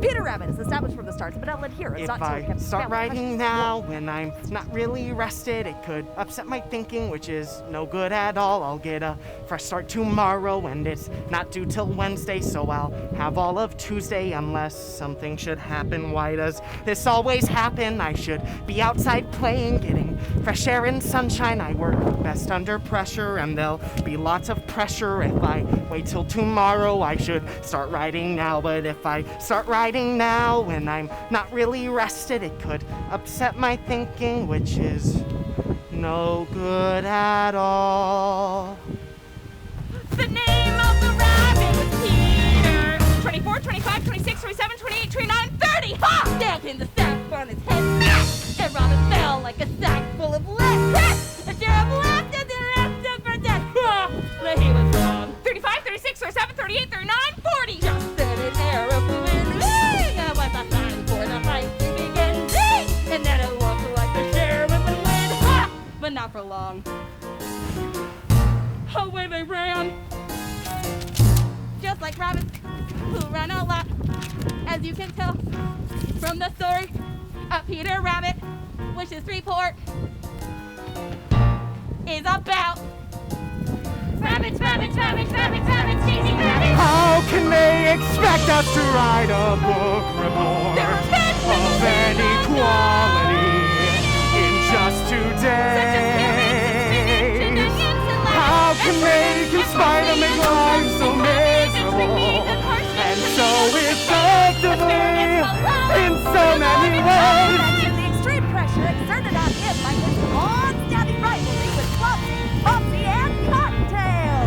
Peter Rabbit is established from the start as a benevolent hero. If I start writing now when I'm not really rested, it could upset my thinking, which is no good at all. I'll get a fresh start tomorrow, and it's not due till Wednesday, so I'll have all of Tuesday unless something should happen. Why does this always happen? I should be outside playing, getting fresh air and sunshine. I work best under pressure, and there'll be lots of pressure if I wait till tomorrow. I should start writing now, but if I start writing now when I'm not really rested, it could upset my thinking, which is no good at all. The name of the rabbit was Peter. 24, 25, 26, 27, 28, 29, 30. Ha! Stabbed in the sack on his head. And Robin fell like a sack full of lead. The sheriff laughed and then left him for dead. not for long. Away they ran. Just like rabbits who run a lot. As you can tell from the story of Peter Rabbit, which this report is about. Rabbits, rabbits, rabbits, rabbits, rabbits, chasing rabbits. How can they expect us to write a book report of inequality in just 2 days? How can they conspire to make life so miserable and so effectively in so many ways? Imagine the extreme pressure exerted on him by his long-standing rivalry with Flopsy, Popsy, and Cottontail.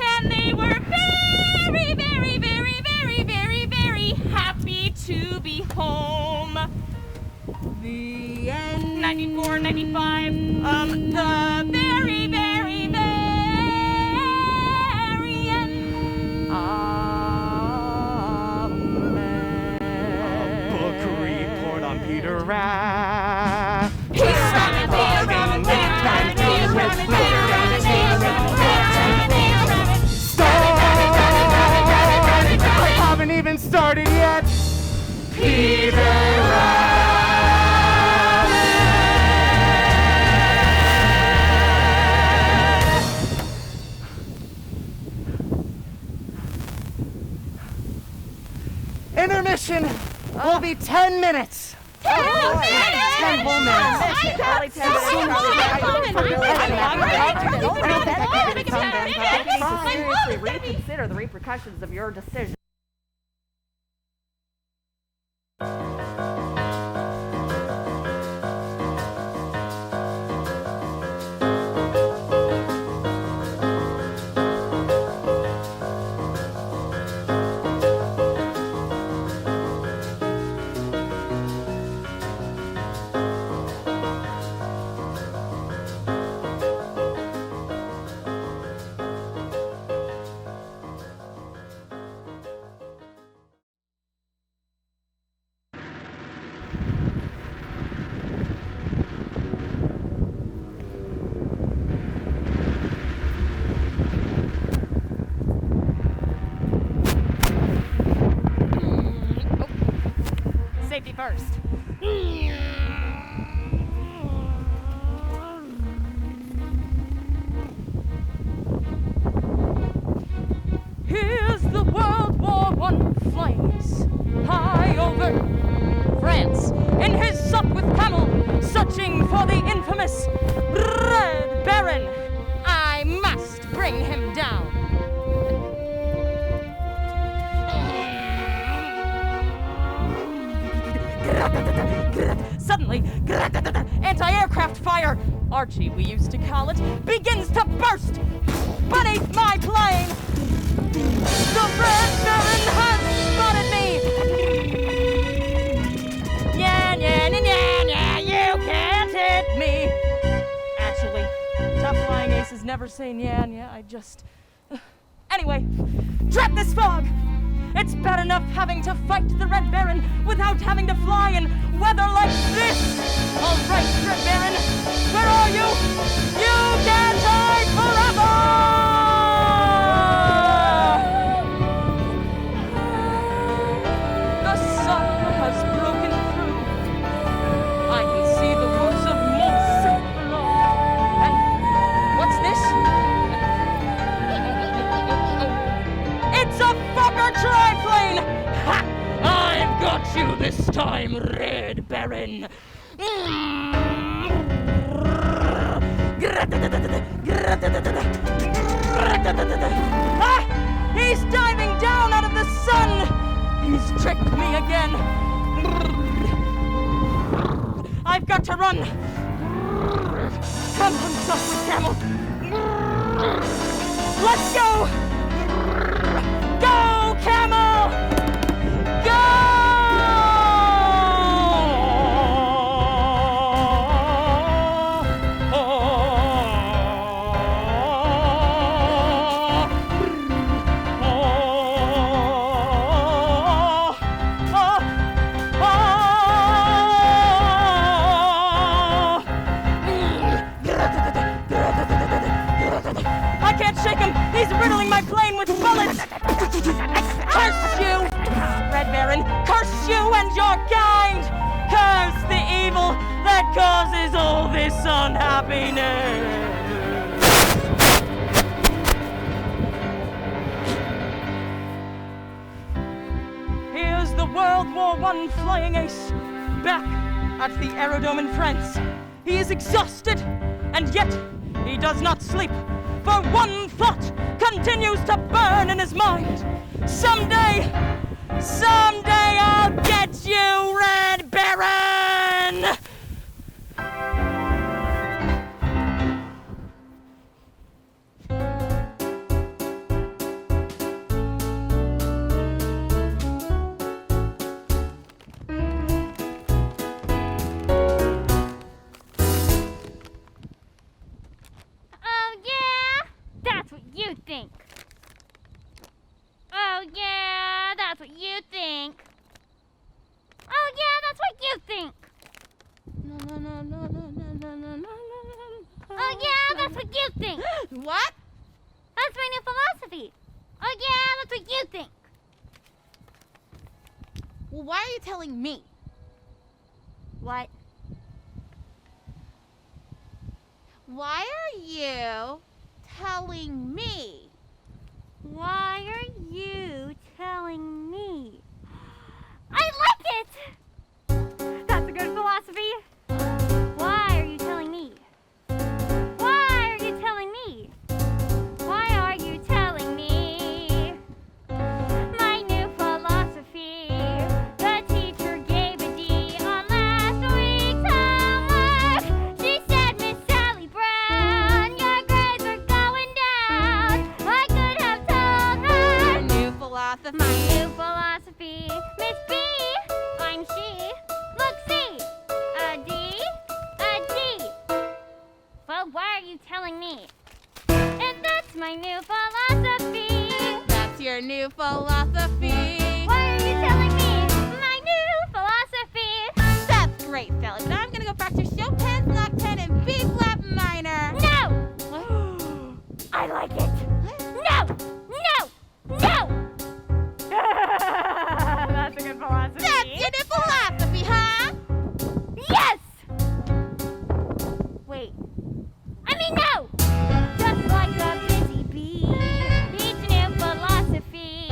And they were very, very, very, very, very, very happy to be home. The end. 94, 95. The very, very, very end. Book report on Peter Rabbit. I haven't even started yet. Peter Rabbit. Intermission will be 10 minutes. 10 whole minutes. Only 10 minutes. Seriously, reconsider the repercussions of your decision. Safety first. Here's the World War I flames high over France in his sup with camel, searching for the infamous Red Baron. I must bring him down. Suddenly, anti-aircraft fire, Archie we used to call it, begins to burst beneath my plane. The Red Baron has spotted me. Yeah, yeah, yeah, yeah, yeah, you can't hit me. Actually, top flying aces never say yeah, yeah, I just... Anyway, drat this fog! It's bad enough having to fight the Red Baron without having to fly in weather like this. All right, Red Baron, where are you? You can't hide forever! The sun has broken through. I can see the woods of Mont below. And what's this? It's a fucker triplane! Ha! I've got you this time, Red Baron! Ah! He's diving down out of the sun! He's tricked me again! I've got to run! Come on, softly, camel! Let's go! Go, camel! Go! Oh, Curse you, Red Baron! Curse you and your kind! Curse the evil that causes all this unhappiness! Here's the World War I flying ace, back at the aerodrome in France. He is exhausted, and yet he does not sleep, for one thought continues to burn in his mind. Someday I'll get you, Red Baron! Oh yeah, that's what you think. Oh yeah, that's what you think. Oh yeah, that's what you think. Oh yeah, that's what you think. What? That's my new philosophy. Oh yeah, that's what you think. Well, why are you telling me? What? Why are you telling me? Why are you telling me? I like it! That's a good philosophy. Why are you telling me? Why are you telling me? Why are you telling me? My new philosophy. The teacher gave a D on last week's homework. She said, Miss Sally Brown, your grades are going down. I could have told her. Your new philosophy. My new philosophy. Miss B, I'm she. Look, see. A D, a D. Well, why are you telling me? And that's my new philosophy. That's your new philosophy. Why are you telling me? My new philosophy. That's great, Sally, but I'm gonna go practice Chopin's Nocturne in B flat minor. No! I like it. No! No! No! That's a good philosophy. That's your new philosophy, huh? Yes! Wait. I mean, no! Just like a busy bee, each new philosophy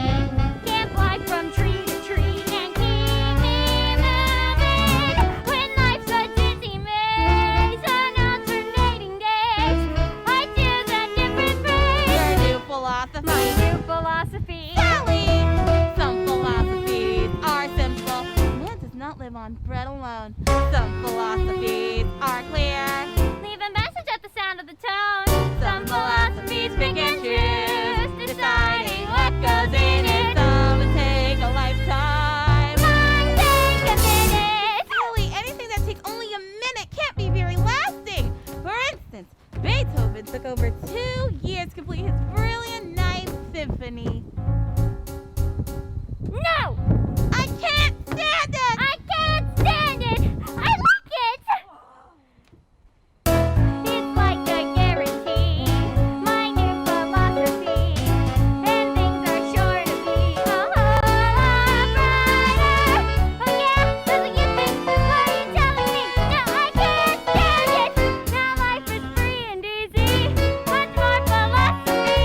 can fly from tree to tree and keep me moving. When life's a dizzy maze and alternating days, I choose a different phrase. Your new philosophy. My new philosophy. Sally! Some philosophies are simple. Man does not live on bread alone. Some philosophies are clear. Leave a message at the sound of the tone. Some philosophies pick and choose, deciding what goes in it. Some would take a lifetime. Mine take a minute. Sally, anything that takes only a minute can't be very lasting. For instance, Beethoven took over 2 years to complete his brilliant Ninth Symphony. No! I can't stand it! I can't stand it! I like it! It's like a guarantee, my new philosophy, and things are sure to be a whole lot brighter. Oh yeah, that's what you think. Why are you telling me? No, I can't stand it. Now life is free and easy, much more philosophy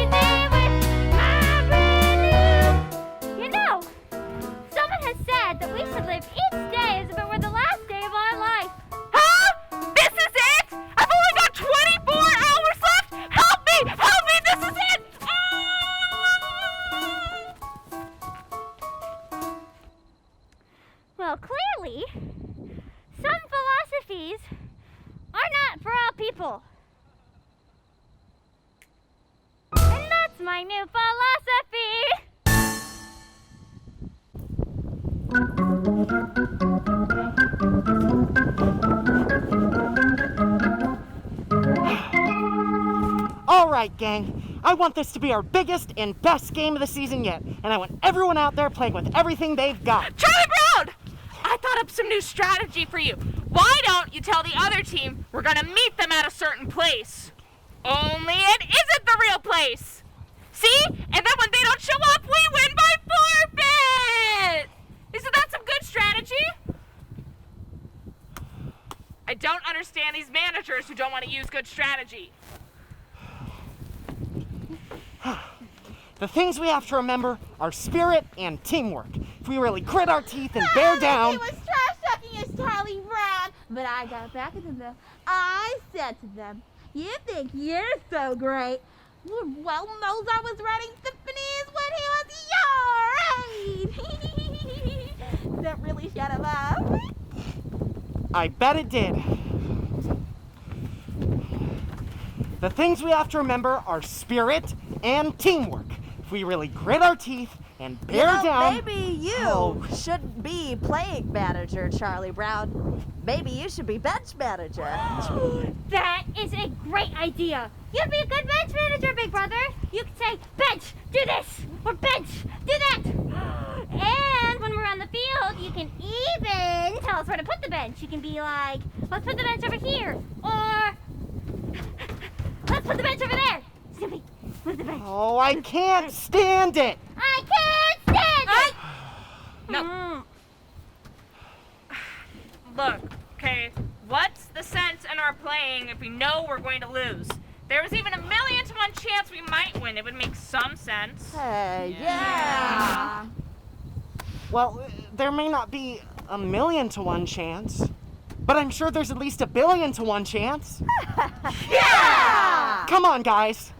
with my brand new. You know, someone has said that we should live each day as if it were the last day of our life. Huh? This is it? I've only got 24 hours left? Help me! Help me! This is it! Well, clearly, some philosophies are not for all people. And that's my new philosophy. All right, gang. I want this to be our biggest and best game of the season yet, and I want everyone out there playing with everything they've got. Charlie Brown! I thought up some new strategy for you. Why don't you tell the other team we're gonna meet them at a certain place? Only it isn't the real place. See? And then when they don't show up, we win by forfeit! Isn't that some good strategy? I don't understand these managers who don't want to use good strategy. The things we have to remember are spirit and teamwork. If we really grit our teeth and bear down... He was trash-talking as Charlie Brown, but I got back at them. I said to them, you think you're so great? Well knows I was writing symphonies when he was your age. That really shut him up. I bet it did. The things we have to remember are spirit and teamwork. If we really grit our teeth and bear down... Maybe you shouldn't be playing manager, Charlie Brown. Maybe you should be bench manager. That is a great idea. You'd be a good bench manager, big brother. You could say, bench, do this, or bench, do that. And when we're on the field, you can even tell us where to put the bench. You can be like, let's put the bench over here, or let's put the bench over there. Snoopy, move the bench. Oh, I can't stand it. I can't stand it. No. Look, okay, what's the sense in our playing if we know we're going to lose? There was even a 1,000,000 to 1 chance we might win. It would make some sense. Hey, yeah. Well, there may not be 1,000,000 to 1 chance, but I'm sure there's at least 1,000,000,000 to 1 chance. Yeah! Come on, guys.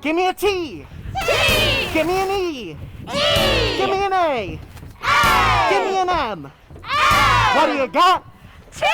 Give me a T. T! Give me an E. E! Give me an A. A! Give me an M. A! What do you got? Team!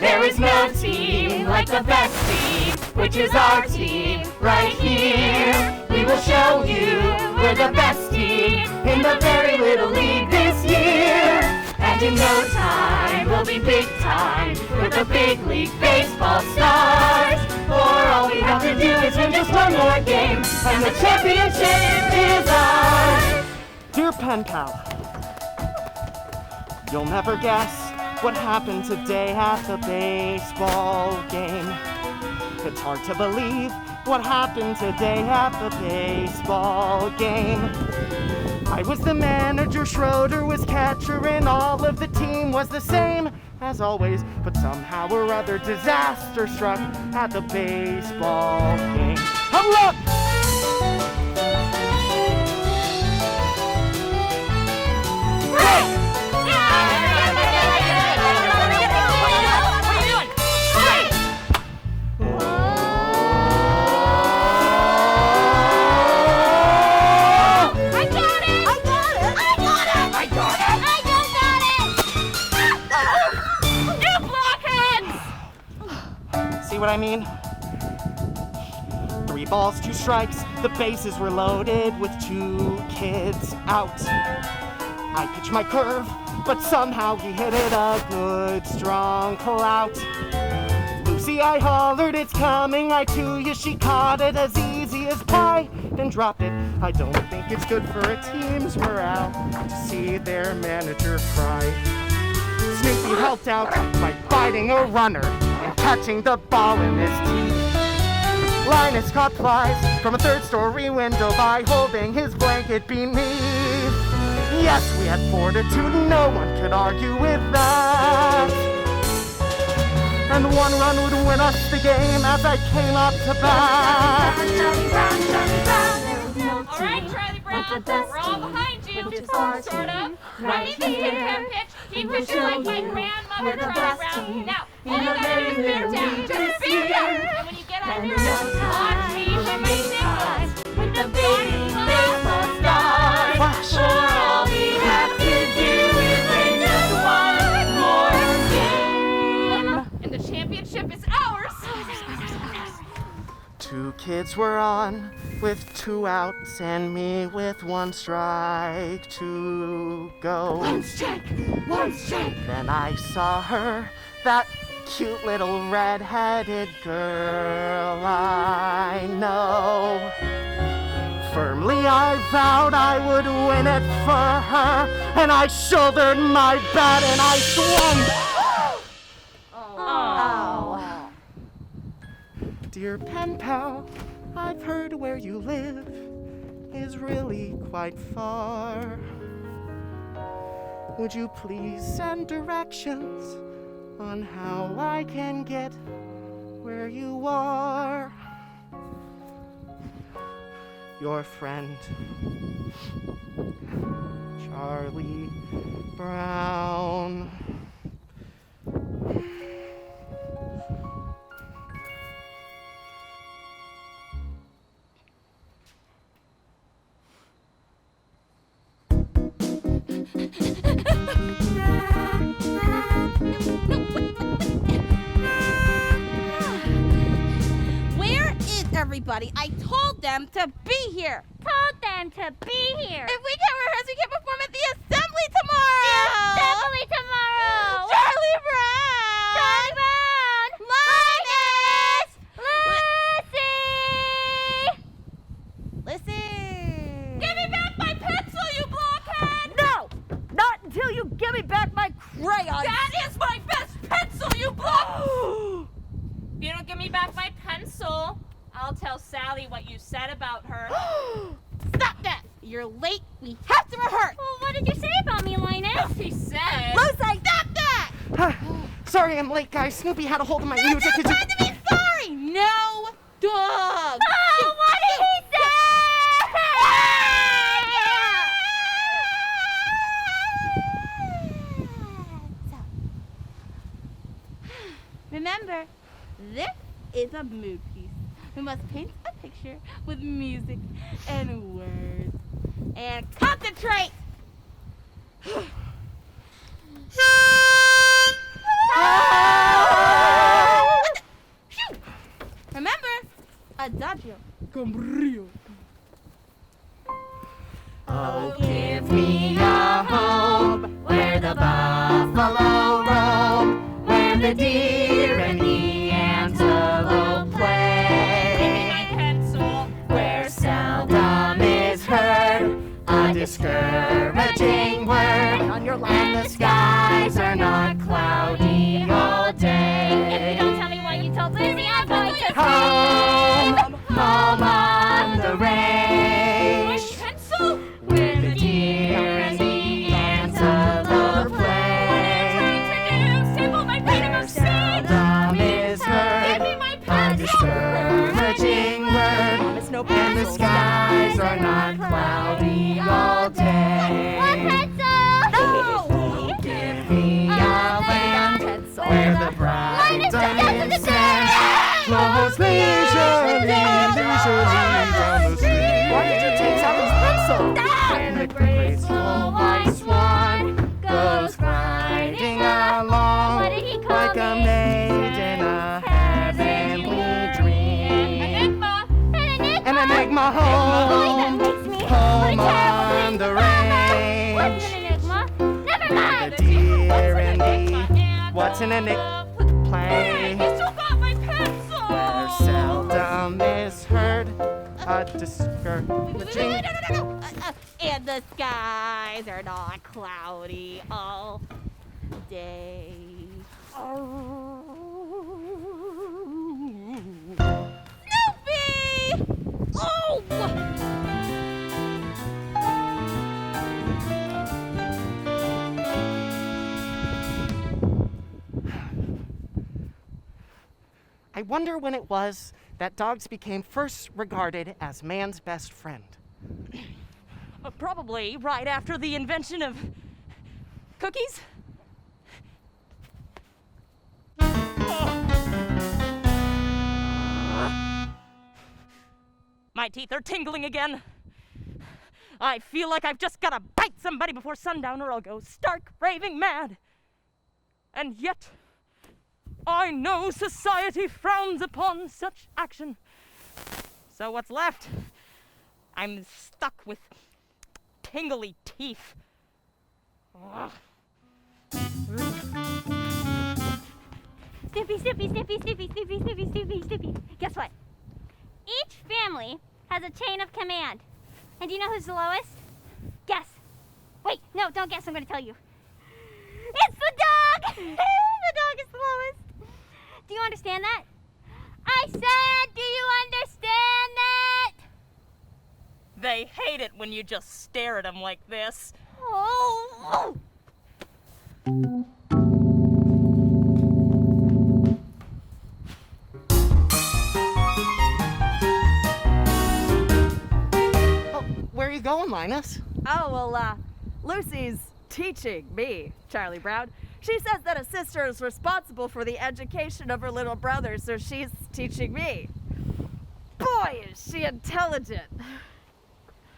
There is no team like the best team, which is our team right here. We will show you we're the best team in the very little league this year. And in no time, we'll be big time with the big league baseball stars. For all we have to do is win just one more game, and the championship is ours. Dear pen pal, you'll never guess what happened today at the baseball game. It's hard to believe what happened today at the baseball game. I was the manager, Schroeder was catcher, and all of the team was the same as always. But somehow or other, disaster struck at the baseball game. Hurry up! What I mean? 3 balls, 2 strikes, the bases were loaded with 2 kids out. I pitched my curve, but somehow he hit it a good, strong pull out. Lucy, I hollered, it's coming, I to you, she caught it as easy as pie, then dropped it. I don't think it's good for a team's morale to see their manager cry. Snoopy helped out by biting a runner and catching the ball in his teeth. Linus caught flies from a 3rd-story window by holding his blanket beneath. Yes, we had fortitude, no one could argue with that. And 1 run would win us the game as I came up to bat. All right, Charlie Brown, we're all behind you, sort of. Ready to hit him pitch. Keep pushing like my grandmother, Charlie Brown. Now, hold on to your beer down, just beer. And when you get on your watch me amazing us with the big baseball stars. For all we have to do is win just one more game. And the championship is ours. 2 kids were on with 2 outs and me with 1 strike to go. 1 strike, 1 strike. Then I saw her, that cute little red-headed girl I know. Firmly I vowed I would win it for her, and I shouldered my bat and I swung. Oh. Do Dear pen pal, I've heard where you live is really quite far. Would you please send directions on how I can get where you are? Your friend, Charlie Brown. Where is everybody? I told them to be here. Told them to be here. If we can't rehearse, we can't perform at the assembly tomorrow. Assembly tomorrow. Charlie Brown. Charlie Brown. Linus. Lucy. Listen. Give me back my pencil, you blockhead! No! Not until you give me back my crayons! That is my best pencil, you block! If you don't give me back my pencil, I'll tell Sally what you said about her. Stop that! You're late. We have to rehearse. Well, what did you say about me, Linus? He said... Lucy, stop that! Sorry I'm late, guys. Snoopy had a hold of my There's music. no time to be sorry! No dogs! Oh, what did he say? Remember, this is a mood piece. We must paint a picture with music and words. And concentrate! Remember, adagio con brio. Oh, give me a home where the buffalo roam, where the deer and the antelope play, My pencil. where seldom is heard a discouraging word, On your and the skies are not cloudy all If you day. don't tell me what you told Lucy, I'm going to Home, home on the range, Pencil? where the deer and the antelope play. Staple my pen Seldom is heard Give me my a pencil. discouraging word, Promise no and the pencils. skies are not cloudy all One day. pencil. Give me a land Pencil. where the bright Linus, sun down to the sets, flows leisurely down the street. Why did you take out his pencil? And the graceful white swan goes riding What along did he call like a me? maid in a heavenly dream. Enigma. An enigma home, Makes me home on the What's range. an enigma? Never The mind. deer and the what's an enigma play, You still got my pencil. where seldom is heard a discouraging. No. And the skies are not cloudy all day. Snoopy! Oh! I wonder when it was that dogs became first regarded as man's best friend. Probably right after the invention of cookies. My teeth are tingling again. I feel like I've just gotta bite somebody before sundown or I'll go stark raving mad. And yet, I know society frowns upon such action. So what's left? I'm stuck with tingly teeth. Ugh. Snoopy. Guess what? Each family has a chain of command. And do you know who's the lowest? Guess. Wait, no, don't guess. I'm going to tell you. It's the dog! The dog is the lowest. Do you understand that? I said hate it when you just stare at him like this. Oh! Where are you going, Linus? Oh, well, Lucy's teaching me, Charlie Brown. She says that a sister is responsible for the education of her little brother, so she's teaching me. Boy, is she intelligent.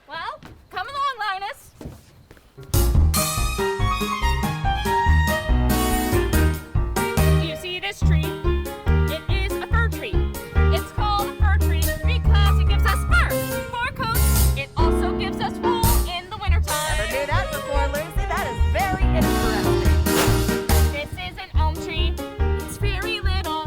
Well, come along, Linus. Do you see this tree? It is a fir tree. It's called a fir tree because it gives us fur coats. It also gives us wool in the wintertime. Never knew that before, Lucy. That is very interesting. This is an elm tree. It's very little,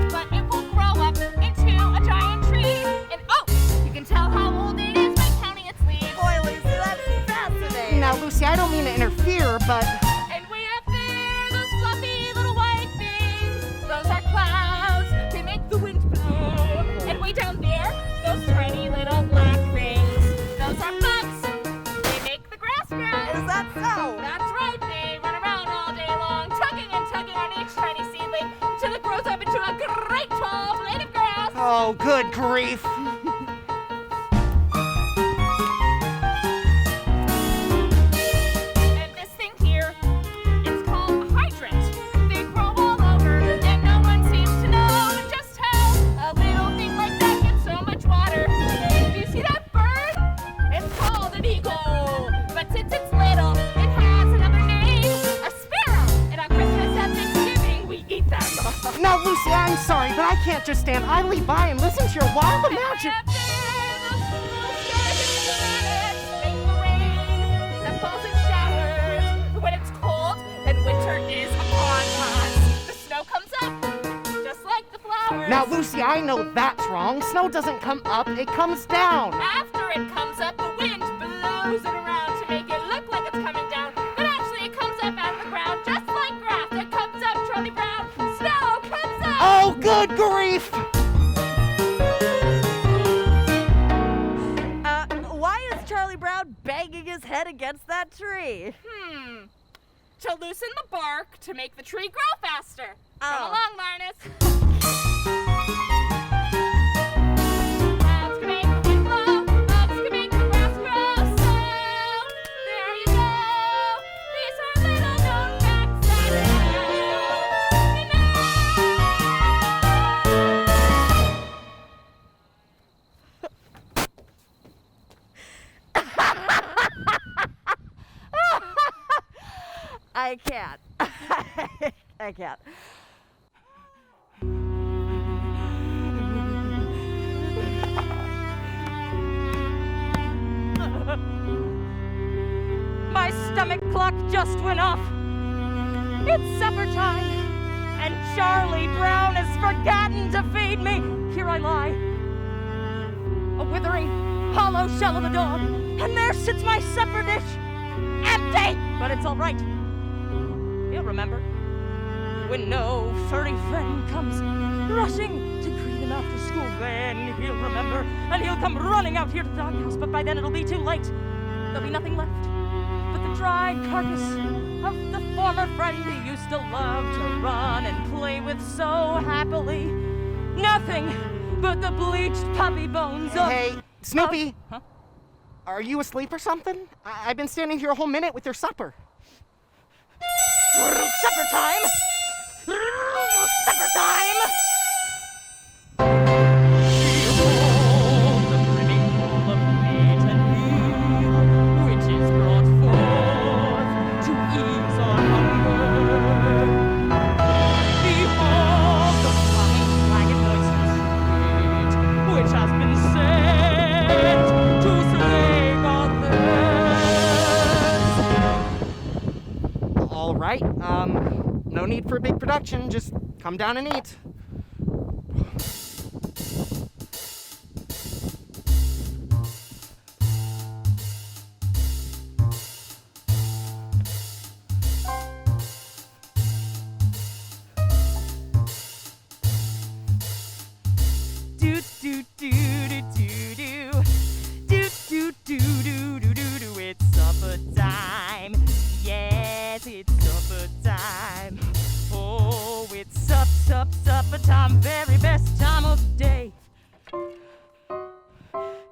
but it will grow up into a giant tree. And oh, you can tell how old it is by counting its leaves. Boy, Lucy, that's fascinating. Now, Lucy, I don't mean to interfere, but And way up there, those fluffy little white things. Those are clouds. They make the wind blow. And way down there, those tiny little black things. Those are bugs. They make the grass grow. Is that so? That's right. They run around all day long, tugging and tugging on each tiny seedling until it grows up into a great tall blade of grass. oh, good grief. And this thing here, it's called a hydrant. They grow all over, and no one seems to know just how a little thing like that gets so much water. Do you see that bird? It's called an eagle. But since it's little, it has another name, a sparrow. And on Christmas and Thanksgiving, we eat them. Now, Lucy, I'm sorry, but I can't just stand idly by and listen to your wild imagine. Up there, those little stars and planets make the rain that falls in showers when it's cold and winter is upon us. The snow comes up, just like the flowers. Now, Lucy, I know that's wrong. Snow doesn't come up, it comes down. After it comes up, the wind blows it around to make it look like it's coming down. But actually, it comes up out of the ground, just like grass. It comes up, Charlie Brown. Snow comes up. Oh, good grief. Why is Charlie Brown banging his head against that tree? To loosen the bark to make the tree grow faster. Come Oh. along, Linus. Clouds can make the wind blow. Bugs can make the grass grow. So there you go. These are little known facts that you I can't. I can't. My stomach clock just went off. It's supper time, and Charlie Brown has forgotten to feed me. Here I lie, a withering, hollow shell of a dog, and there sits my supper dish, empty. But it's all right. He'll remember when no furry friend comes rushing to greet him after school. Then he'll remember, and he'll come running out here to the doghouse. But by then it'll be too late. There'll be nothing left but the dried carcass of the former friend he used to love to run and play with so happily. Nothing but the bleached puppy bones of... Hey, Snoopy. Huh? Are you asleep or something? I've been standing here a whole minute with your supper. Supper time! Supper time! Behold the brimming bowl of meat and meal, which is brought forth to ease our hunger. Behold the flying flag and oysters sweet, which has been sent to slay our thirst. All right, no need for a big production. Just come down and eat. Do do do do do do do do do do supper time, very best time of day.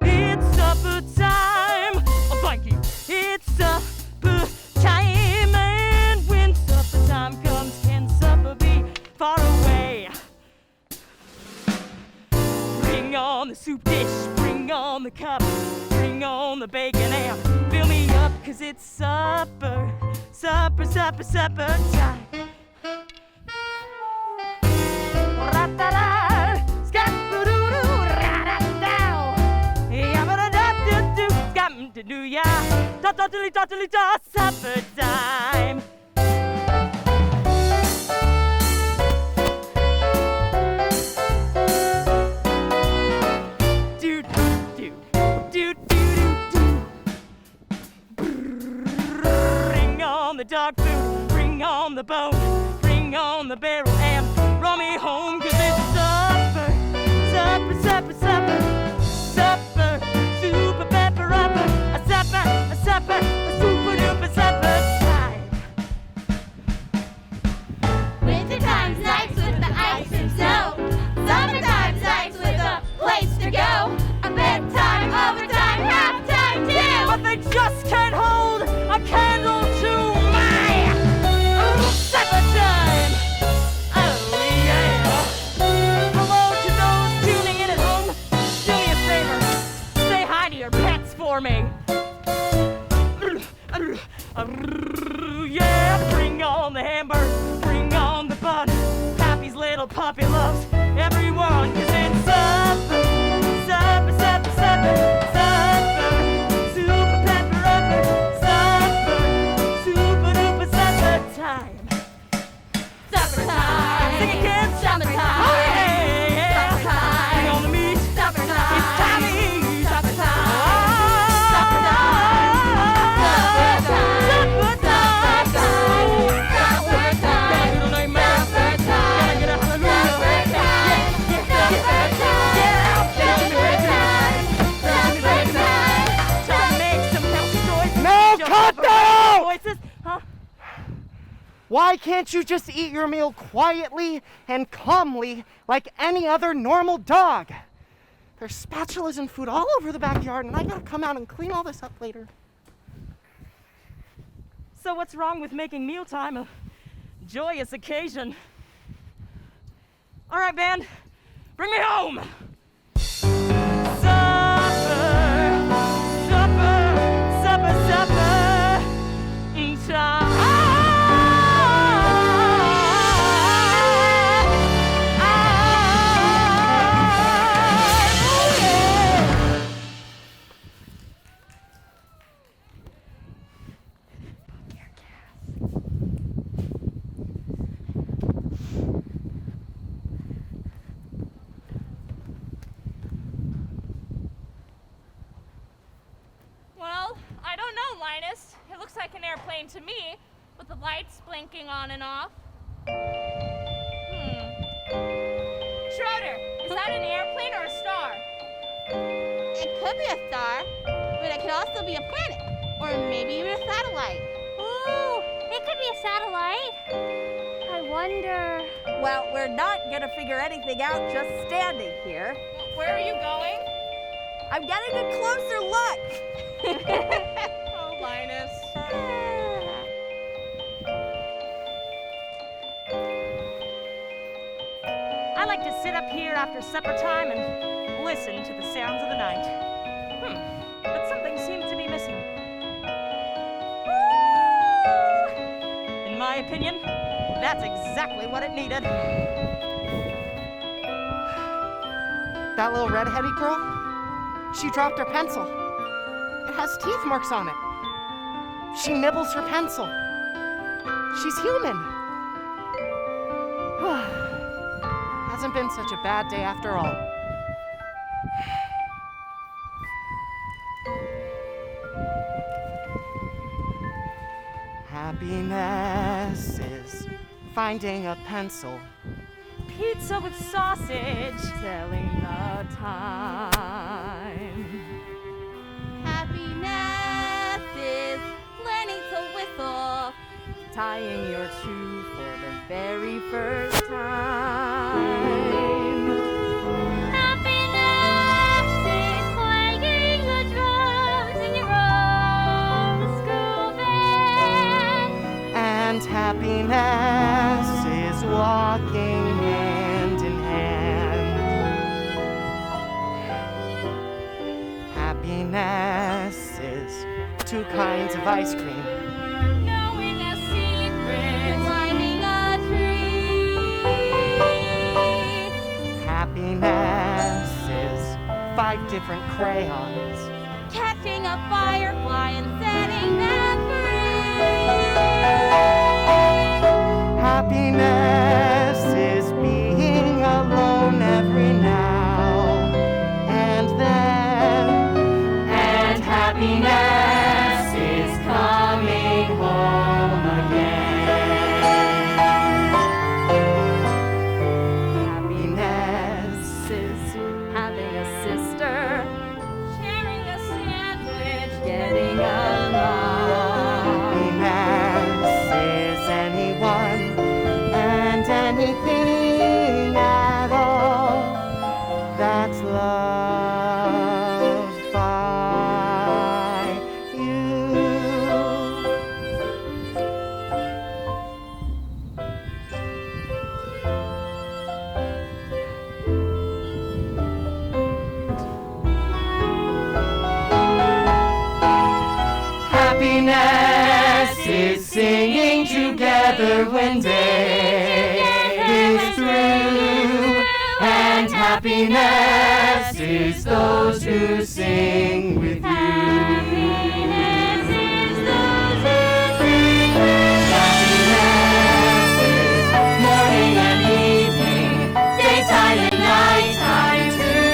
It's supper time. Oh, thank you. It's supper time, and when supper time comes, can supper be far away? Bring on the soup dish, bring on the cup, bring on the bacon and fill me up, 'cause it's supper, supper, supper, supper time. Ra-da-da, skap-a-doo-doo, ra-da-da-dow. Yabba-da-da-doo-doo, skam-da-doo, yeah. Da-da-diddly-da-diddly-da, supper time. Bring on the dog food, bring on the bone, bring on the barrel and roll me home, 'cause it's supper, supper, supper, supper, supper, super pepper upper, a supper, a super duper supper time. Winter times nights with the ice and snow. Summertime nights with a place to go. A bedtime, overtime, halftime too. But they just can't hold a candle to my supper time. Oh yeah. Hello to those tuning in at home. Do me a favor, say hi to your pets for me. Yeah, bring on the hamburger, bring on the bun. Pappy's little puppy loves everyone, 'cause it's supper, supper, supper, supper, supper, super pepper upper, supper, super duper supper time. Supper time. Sing it, kids. Supper time. Oh yeah. Supper time. Bring on the meat. Supper time. It's time to eat. Supper time. Oh. Supper time. Supper time. Supper time. Supper time. Gotta get a nightmare. Supper time. Gotta get a hallelujah. Supper time. Supper time. Get out. Supper time. Supper time. Time to make some healthy choices. No, Just cut for that out! choices. Huh? Why can't you just eat your meal quietly and calmly like any other normal dog? There's spatulas and food all over the backyard, and I gotta come out and clean all this up later. So what's wrong with making mealtime a joyous occasion? All right, band, bring me home. Supper, supper, supper, supper time. Well, I don't know, Linus. It looks like an airplane to me, with the lights blinking on and off. Schroeder, is that an airplane or a star? It could be a star, but it could also be a planet, or maybe even a satellite. Ooh, it could be a satellite. I wonder. Well, we're not gonna figure anything out just standing here. Where are you going? I'm getting a closer look. Oh, Linus. I like to sit up here after supper time and listen to the sounds of the night. But something seems to be missing. In my opinion, that's exactly what it needed. That little red-headed girl, she dropped her pencil. It has teeth marks on it. She nibbles her pencil. She's human. Hasn't been such a bad day after all. Happiness is finding a pencil. Pizza with sausage, telling the time. Happiness is learning to whistle. Tying your shoe for the very first time. walking hand in hand. Happiness is 2 kinds of ice cream. Knowing a secret, climbing a tree. Happiness is 5 different crayons. Catching a firefly and setting them free. Happiness is being alone every now and then. And happiness is coming home again. Happiness is having a sister, Sharing a sandwich, getting along. Happiness is anyone and anything at all that's loved by you. Happiness is singing together when day is through, and happiness is those who sing with you. happiness is those who sing with Happiness is morning and evening, daytime and nighttime too.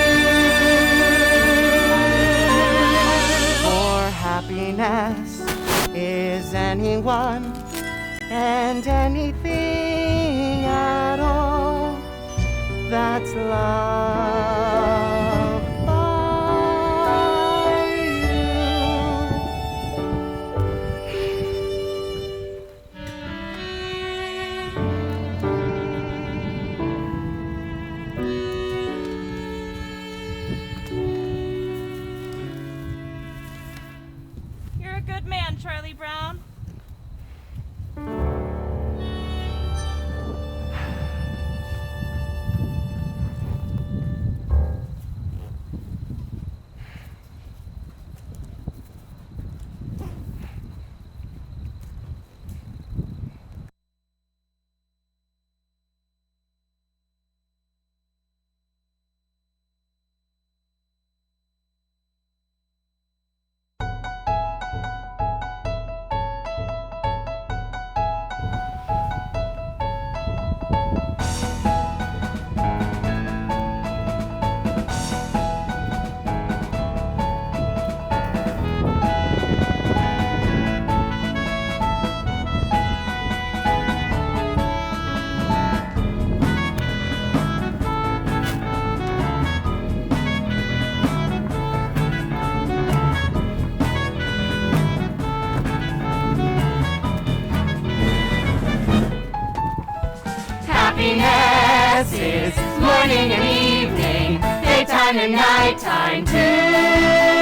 For happiness is anyone and anything at all that's loved by you. You're a good man, Charlie Brown. Happiness is morning and evening, daytime and nighttime too.